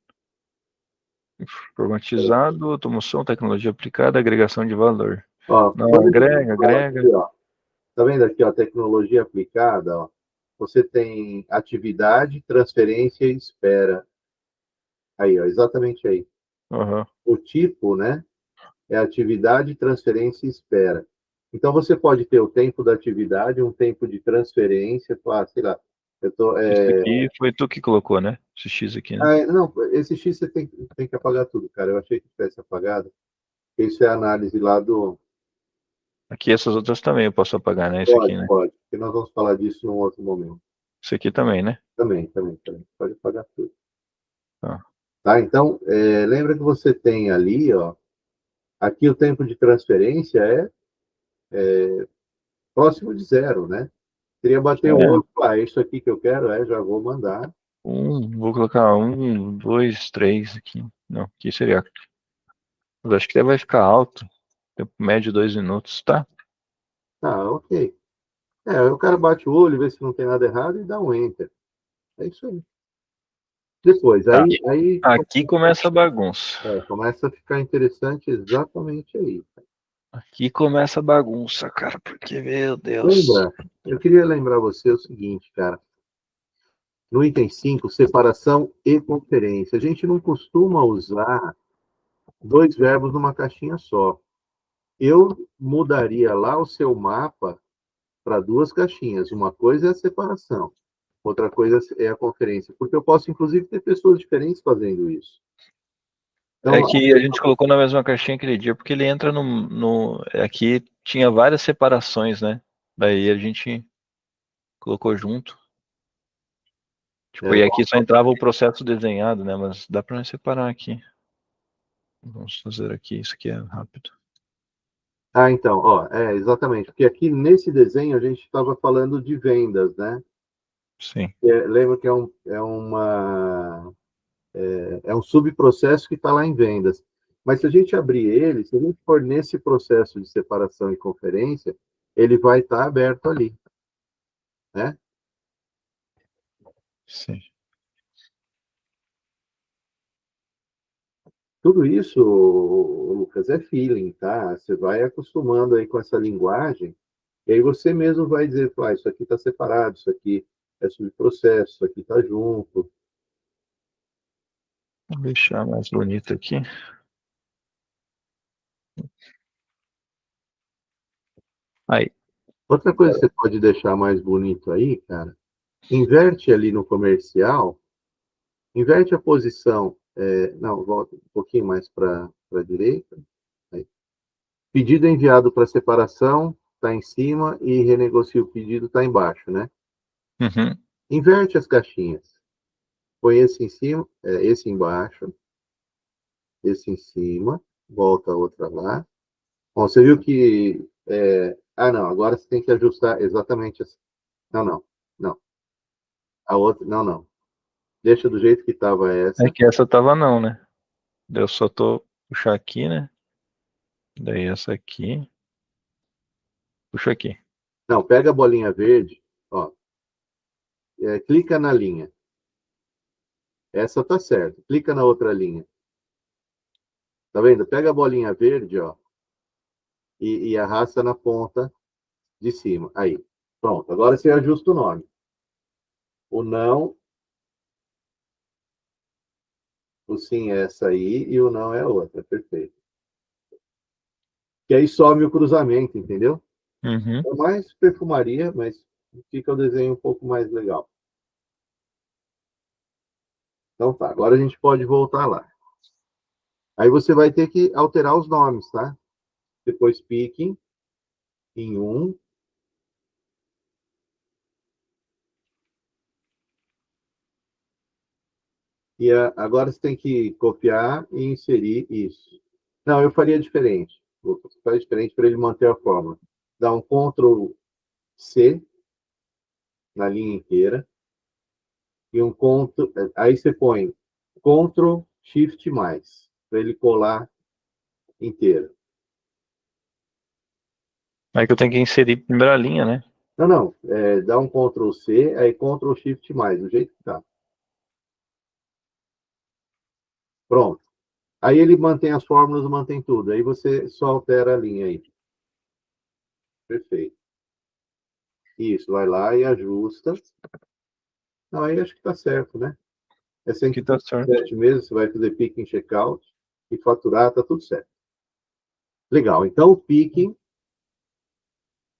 Informatizado, automoção, tecnologia aplicada, agregação de valor. Ó, Não, quando a gente fala agrega. aqui, ó, tá vendo aqui, ó, tecnologia aplicada, ó, você tem atividade, transferência e espera. Aí, ó, exatamente aí. Uhum. O tipo, né, é atividade, transferência e espera. Então, você pode ter o tempo da atividade, um tempo de transferência, sei lá, eu tô, Isso aqui foi tu que colocou, né? Esse X aqui, né? não, esse X você tem que apagar tudo, cara. Eu achei que tivesse apagado. Isso é a análise lá do. Aqui essas outras também eu posso apagar, né? Esse aqui, Pode, né? pode, porque nós vamos falar disso num outro momento. Esse aqui também, né? Também. Pode apagar tudo. Tá. Tá? Então, lembra que você tem ali, ó, aqui o tempo de transferência é próximo de zero, né? Queria bater o É, olho, é isso aqui que eu quero, já vou mandar. vou colocar 2, 3 aqui. Não, aqui seria. Mas acho que até vai ficar alto. Tempo médio 2 minutos, tá? Ah, ok. O cara bate o olho, vê se não tem nada errado e dá um enter. É isso aí. Depois, Tá. aí Aqui começa a bagunça. começa a ficar interessante exatamente aí. Aqui começa a bagunça, cara, porque, meu Deus. Lembra? Eu queria lembrar você o seguinte, cara. No item 5, separação e conferência. A gente não costuma usar dois verbos numa caixinha só. Eu mudaria lá o seu mapa para duas caixinhas. Uma coisa é a separação, outra coisa é a conferência, porque eu posso, inclusive, ter pessoas diferentes fazendo isso. É Então, que a gente colocou na mesma caixinha aquele dia, porque ele entra no. Aqui tinha várias separações, né? Daí a gente colocou junto. Tipo, e aqui só entrava o processo desenhado, né? Mas dá pra nós separar aqui. Vamos fazer aqui, isso aqui é rápido. então, exatamente, porque aqui nesse desenho a gente estava falando de vendas, né? Sim. Lembra que é um subprocesso que está lá em vendas. Mas se a gente abrir ele, se a gente for nesse processo de separação e conferência, ele vai estar aberto ali, né? Sim. Tudo isso, Lucas, é feeling, tá? Você vai acostumando aí com essa linguagem, e aí você mesmo vai dizer, isso aqui está separado, isso aqui é subprocesso, isso aqui está junto. Vou deixar mais bonito aqui. Aí. Outra coisa que você pode deixar mais bonito aí, cara, inverte ali no comercial, inverte a posição, não, volta um pouquinho mais para a direita. Aí. Pedido enviado para separação, está em cima, e renegocia o pedido, está embaixo, né? Uhum. Inverte as caixinhas. Põe esse em cima, esse embaixo, esse em cima, volta a outra lá. Bom, você viu que. Não, agora você tem que ajustar exatamente assim. Não. A outra, não. Deixa do jeito que estava É essa. que essa tava não, né? Eu só tô puxar aqui, né? Daí essa aqui. Puxa aqui. Não, pega a bolinha verde, ó, clica na linha. Essa tá certa. Clica na outra linha. Tá vendo? Pega a bolinha verde, ó, e arrasta na ponta de cima. Aí. Pronto. Agora você ajusta o nome. O não, o sim é essa aí e o não é a outra. Perfeito. que aí some o cruzamento, entendeu? Uhum. É mais perfumaria, mas fica o desenho um pouco mais legal. Então tá, agora a gente pode voltar lá. Aí você vai ter que alterar os nomes, tá? Depois picking em um. E agora você tem que copiar e inserir isso. Não, eu faria diferente. Vou fazer diferente para ele manter a fórmula. Dá um Ctrl C na linha inteira e um Ctrl. Aí você põe Ctrl Shift mais para ele colar inteiro. Aí que eu tenho que inserir a primeira linha, né? Não, não. Dá um Ctrl C, aí Ctrl Shift mais, do jeito que tá. Pronto. Aí ele mantém as fórmulas, mantém tudo. Aí você só altera a linha aí. Perfeito. Isso, vai lá e ajusta. Não, aí acho que tá certo, né? É Aqui tá certo. 137 mesmo, você vai fazer picking checkout e faturar, tá tudo certo. Legal. Então, o picking,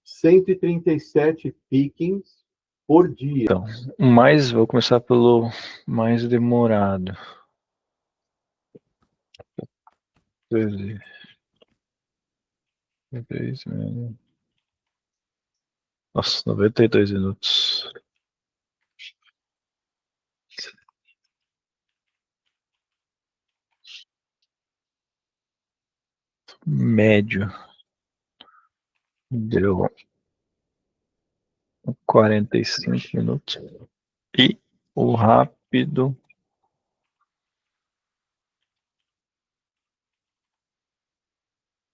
137 pickings por dia. Então, vou começar pelo mais demorado. 13. Nossa, 92 minutos. Médio. Deu 45 minutos. E o rápido.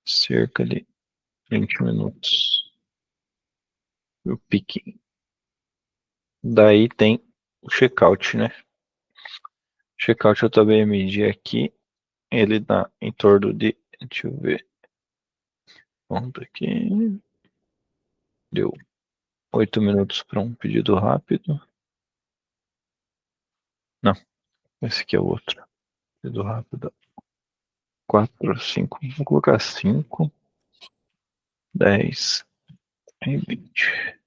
Cerca de 20 minutos. E o picking. Daí tem o checkout, né? Checkout eu também medi aqui. Ele dá em torno de. Deixa eu ver. Ponto aqui. Deu 8 minutos para um pedido rápido. Não, esse aqui é o outro. Pedido rápido. 4, 5. Vou colocar 5, 10 e 20.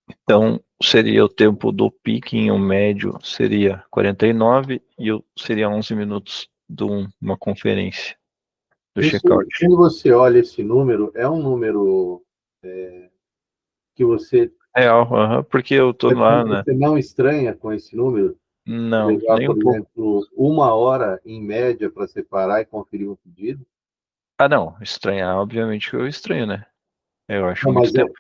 Então, seria o tempo do picking, o médio seria 49 e seria 11 minutos de uma conferência do checkout. Quando você olha esse número, é um número que você, Porque eu tô lá, né? você não estranha com esse número? Não, Levar, nem por um pouco. exemplo, 1 hora em média para separar e conferir um pedido? Ah, não, estranhar, obviamente que eu estranho, né? Eu acho Não, muito mas tempo.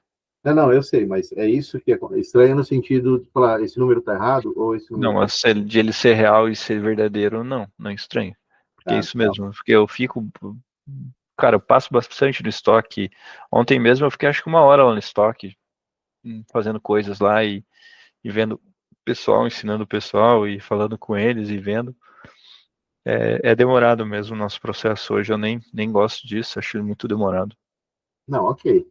não, não, eu sei, mas é isso que é estranho no sentido de falar, esse número está errado ou esse Não, número tá... mas de ele ser real e ser verdadeiro, não estranho. Porque é Ah, isso tá. mesmo, porque eu fico. Cara, eu passo bastante no estoque. Ontem mesmo eu fiquei acho que 1 hora lá no estoque, fazendo coisas lá e vendo o pessoal, ensinando o pessoal e falando com eles e vendo. É demorado mesmo o nosso processo hoje, eu nem gosto disso, acho muito demorado. Não, ok.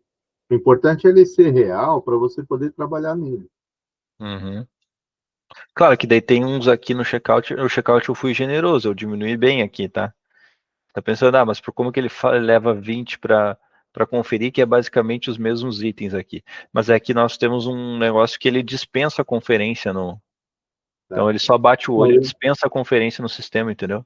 O importante é ele ser real para você poder trabalhar nele. Uhum. Claro que daí tem uns aqui no checkout, eu fui generoso, eu diminui bem aqui, tá? Tá pensando, mas por como que ele leva 20 para conferir, que é basicamente os mesmos itens aqui. Mas é que nós temos um negócio que ele dispensa a conferência no. Tá? Então ele só bate o Não, olho e dispensa a conferência no sistema, entendeu?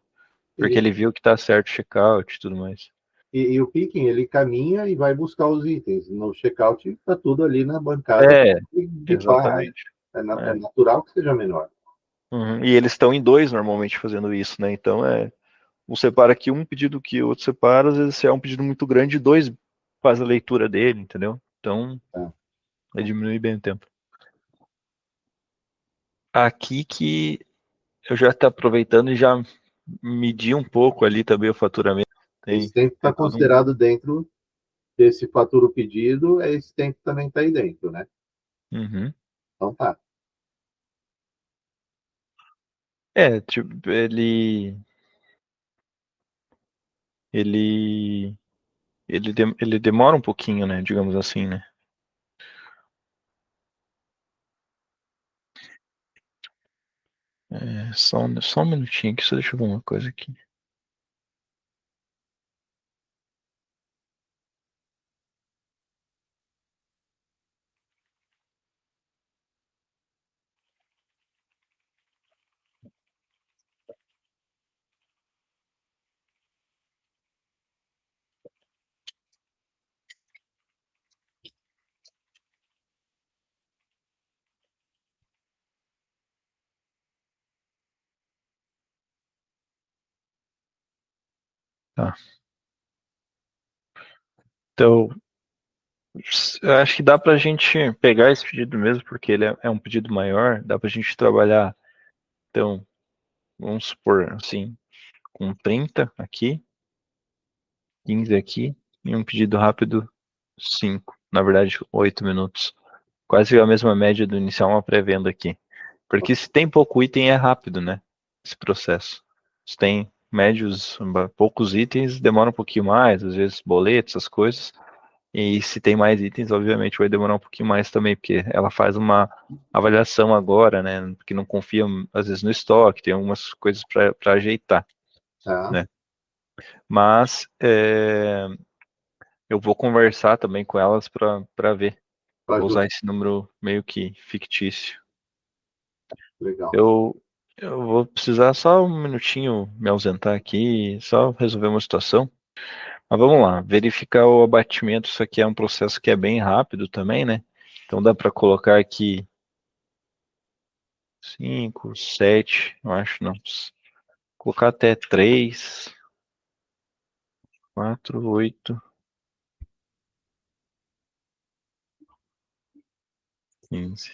Porque e, ele viu que tá certo o checkout e tudo mais. e o picking, ele caminha e vai buscar os itens. No checkout, está tudo ali na bancada É, de barra. exatamente. É É. natural que seja menor. Uhum. E eles estão em dois normalmente fazendo isso, né? Então um separa aqui um pedido que o outro separa, às vezes se é um pedido muito grande, dois faz a leitura dele, entendeu? Então, Tá? diminui bem o tempo. Aqui que eu já estou aproveitando e já medi um pouco ali também o faturamento. Esse Tem, tempo está tem todo um. considerado dentro desse fatura o pedido, esse tempo também está aí dentro, né? Uhum. Então tá. Tipo, ele, ele demora um pouquinho, né? Digamos assim, né? Só um minutinho aqui, só deixa eu ver uma coisa aqui. Tá. Então, eu acho que dá pra gente pegar esse pedido mesmo, porque ele é um pedido maior, dá pra gente trabalhar, então, vamos supor, assim, com 30 aqui, 15 aqui, e um pedido rápido, 5, na verdade, 8 minutos. Quase a mesma média do inicial, uma pré-venda aqui. Porque se tem pouco item, é rápido, né? Esse processo. Se tem médios, poucos itens, demora um pouquinho mais, às vezes boletos, essas coisas. E se tem mais itens, obviamente vai demorar um pouquinho mais também, porque ela faz uma avaliação agora, né? Porque não confia, às vezes, no estoque, tem algumas coisas para ajeitar, Tá? né? Mas eu vou conversar também com elas para ver. Para Vou usar ajudar. esse número meio que fictício. Legal. Eu vou precisar só um minutinho me ausentar aqui, só resolver uma situação. Mas vamos lá, verificar o abatimento. Isso aqui é um processo que é bem rápido também, né? Então dá para colocar aqui 5, 7, eu acho não. Colocar até 3, 4, 8, 15.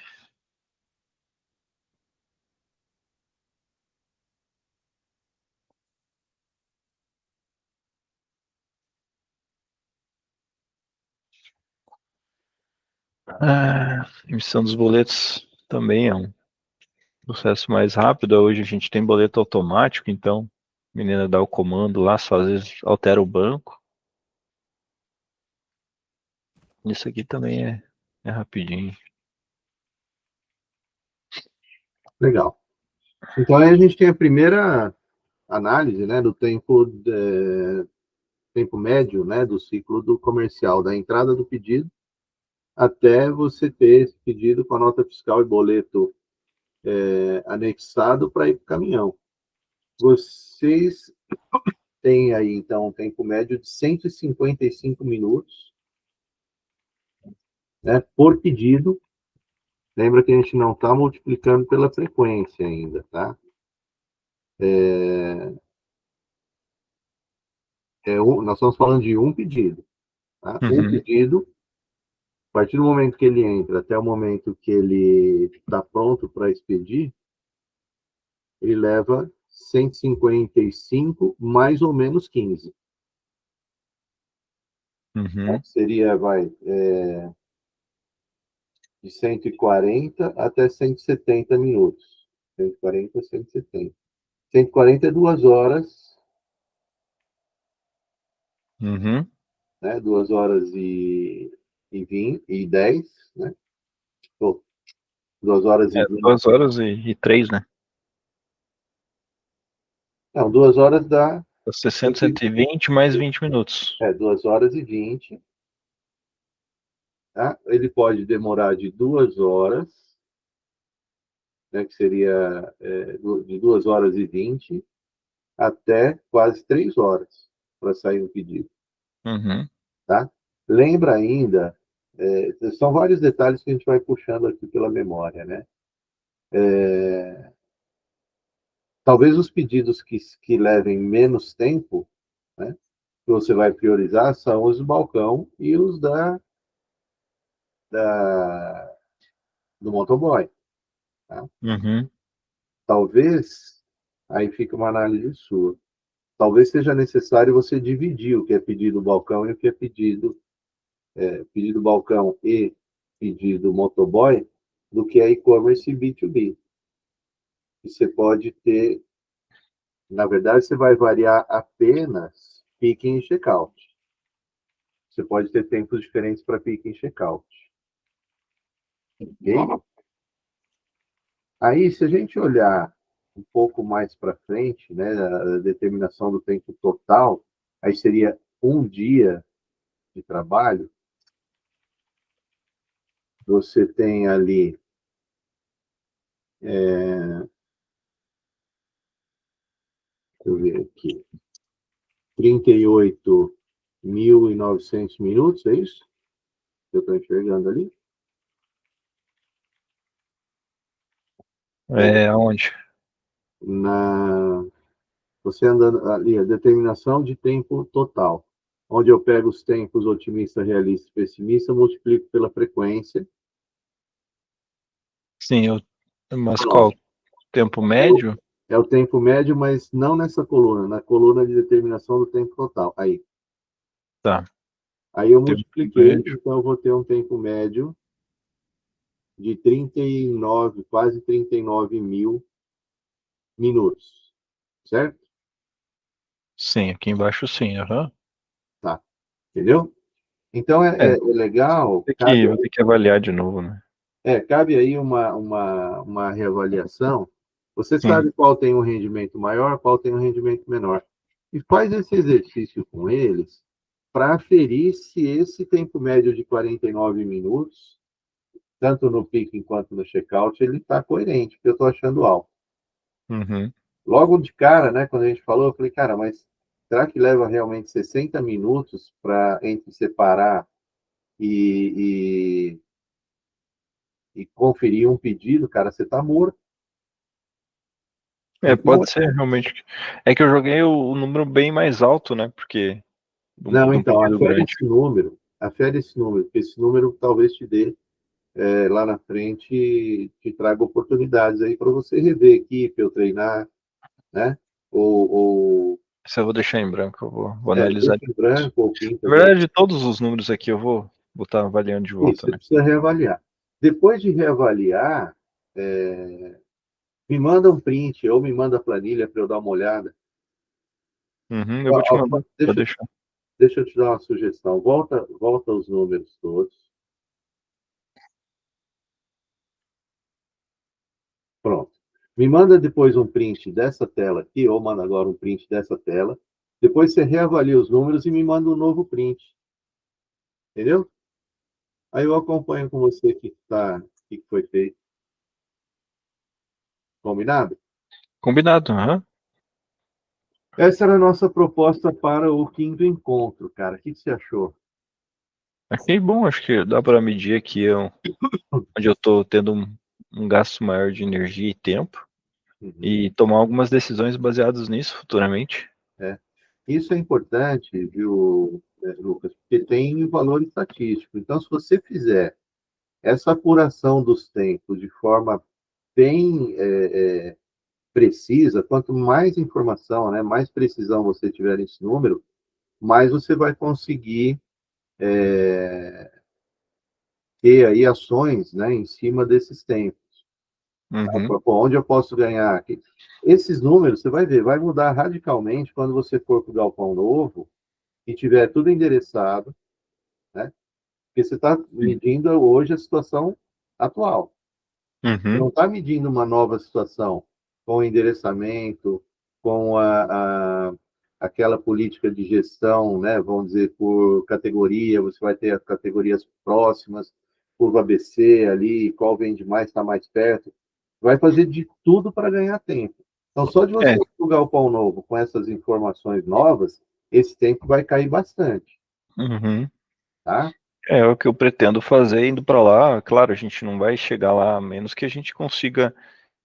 Emissão dos boletos também é um processo mais rápido. Hoje a gente tem boleto automático, então a menina dá o comando lá, só às vezes altera o banco. Isso aqui também é rapidinho. Legal. Então, aí a gente tem a primeira análise, né, do tempo médio, né, do ciclo do comercial, da entrada do pedido até você ter esse pedido com a nota fiscal e boleto anexado para ir para o caminhão. Vocês têm aí, então, um tempo médio de 155 minutos, né, por pedido. Lembra que a gente não está multiplicando pela frequência ainda, tá? Nós estamos falando de um pedido. Tá? Um Uhum, pedido, a partir do momento que ele entra até o momento que ele está pronto para expedir, ele leva 155 mais ou menos 15. Né? uhum. Seria, de 140 até 170 minutos. 140 a 170. 140 é 2 horas, Uhum. né? 2 horas e 20, e 10, né? Ou 2 horas e 20. 2 horas e 3, né? Não, 2 horas dá 60, 120 mais 20 minutos. 2 horas e 20. Tá? Ele pode demorar de 2 horas, né, que seria de 2 horas e 20 até quase 3 horas para sair um pedido. Uhum. Tá? Lembra ainda, são vários detalhes que a gente vai puxando aqui pela memória. Né? Talvez os pedidos que levem menos tempo, né, que você vai priorizar, são os do balcão e os da, do motoboy. Tá? Uhum. Talvez, aí fica uma análise sua, talvez seja necessário você dividir o que é pedido balcão e o que é pedido balcão e pedido motoboy do que é e-commerce e B2B. E você pode ter, na verdade, você vai variar apenas picking e checkout. Você pode ter tempos diferentes para picking e checkout. Ok? Aí, se a gente olhar um pouco mais para frente, né, a determinação do tempo total, aí seria um dia de trabalho. Você tem ali, deixa eu ver aqui, 38.900 minutos, é isso? Eu estou enxergando ali? Aonde? Na Você andando ali, a determinação de tempo total, onde eu pego os tempos otimista, realista e pessimista, multiplico pela frequência. Sim, mas Pronto. qual? Tempo médio? É o tempo médio, mas não nessa coluna, na coluna de determinação do tempo total. Tá. Aí eu Tempo multipliquei, médio. então eu vou ter um tempo médio de 39, quase 39 mil minutos, certo? Sim, aqui embaixo sim, aham. Tá, entendeu? Então É, é legal, vou ter que avaliar de novo, né? cabe aí uma reavaliação. Você Hum, sabe qual tem um rendimento maior, qual tem um rendimento menor. E faz esse exercício com eles para aferir se esse tempo médio de 49 minutos, tanto no picking quanto no checkout, ele está coerente, porque eu estou achando alto. uhum. Logo de cara, né, quando a gente falou, eu falei, cara, mas será que leva realmente 60 minutos para entre separar e, e conferir um pedido? Cara, você está morto. Então, Pode ser, realmente. É que eu joguei o número bem mais alto, né? Porque não, de um então, pedido grande. afere esse número, porque esse número talvez te dê lá na frente, te traga oportunidades aí para você rever equipe, ou treinar, né? Ou Isso eu vou deixar em branco, eu vou analisar. deixa em branco ou pinta Na de verdade, todos os números aqui eu vou estar avaliando de isso, volta, você né? precisa reavaliar. Depois de reavaliar, me manda um print ou me manda a planilha para eu dar uma olhada. Uhum, eu Ó, vou te ó, mandar, pode deixa, deixar. deixa eu te dar uma sugestão. Volta os números todos. Pronto. Me manda depois um print dessa tela aqui, ou manda agora um print dessa tela. Depois você reavalia os números e me manda um novo print. Entendeu? Aí eu acompanho com você o que foi feito. Combinado? Combinado, aham. Essa era a nossa proposta para o quinto encontro, cara. O que você achou? Achei bom, acho que dá para medir aqui onde eu estou tendo um gasto maior de energia e tempo Uhum. e tomar algumas decisões baseadas nisso futuramente. É. Isso é importante, viu, Lucas? Porque tem valor estatístico. Então, se você fizer essa apuração dos tempos de forma bem precisa, quanto mais informação, né, mais precisão você tiver nesse número, mais você vai conseguir ter aí ações, né, em cima desses tempos. Uhum. Tá? Onde eu posso ganhar aqui? Esses números, você vai ver, vai mudar radicalmente quando você for para o galpão novo e tiver tudo endereçado, né? Porque você está medindo hoje a situação atual. Você Uhum. não está medindo uma nova situação com endereçamento, com aquela política de gestão, né? Vamos dizer, por categoria, você vai ter as categorias próximas, curva ABC ali, qual vende mais, está mais perto. Vai fazer de tudo para ganhar tempo. Então, só de você É, plugar o pão novo com essas informações novas, esse tempo vai cair bastante, uhum. tá? É o que eu pretendo fazer indo para lá. Claro, a gente não vai chegar lá a menos que a gente consiga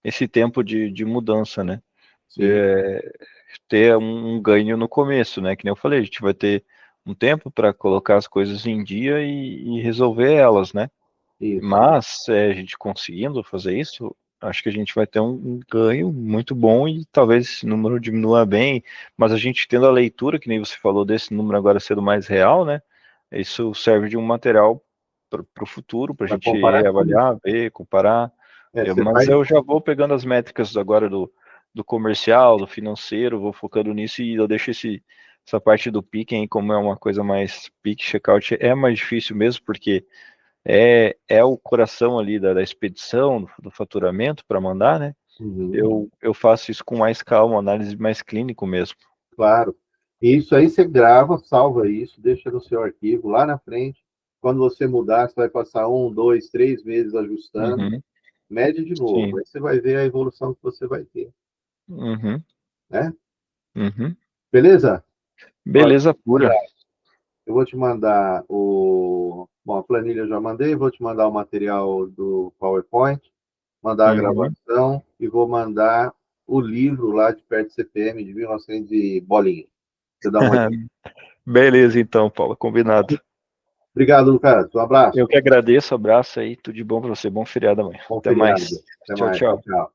esse tempo de mudança, né? Sim, É, ter um ganho no começo, né? Que nem eu falei, a gente vai ter um tempo para colocar as coisas em dia e resolver elas, né? isso. Mas a gente conseguindo fazer isso, acho que a gente vai ter um ganho muito bom e talvez esse número diminua bem, mas a gente tendo a leitura, que nem você falou desse número agora sendo mais real, né? Isso serve de um material para o futuro, para a Para gente comparar com isso. avaliar, ver, comparar. Você Mas faz. eu já vou pegando as métricas agora do comercial, do financeiro, vou focando nisso e eu deixo essa parte do picking, como é uma coisa mais pick, checkout, é mais difícil mesmo, porque é o coração ali da expedição, do faturamento para mandar, né? Uhum, Eu faço isso com mais calma, análise mais clínico mesmo. claro. E isso aí você grava, salva isso, deixa no seu arquivo. Lá na frente, quando você mudar, você vai passar 1, 2, 3 meses ajustando, Uhum, mede de novo. sim. Aí você vai ver a evolução que você vai ter, Uhum, né? uhum. Beleza? Olha, Beleza pura. eu vou te mandar Bom, a planilha eu já mandei, vou te mandar o material do PowerPoint, mandar a Uhum, gravação e vou mandar o livro lá de perto do CPM de 1900 e bolinha. Você dá uma olhada. Beleza, então, Paulo, combinado. Obrigado, Lucas. Um abraço. Eu que agradeço, abraço aí, tudo de bom para você, bom feriado amanhã. Bom Até feriado. mais. Até Tchau, mais. tchau. Tchau.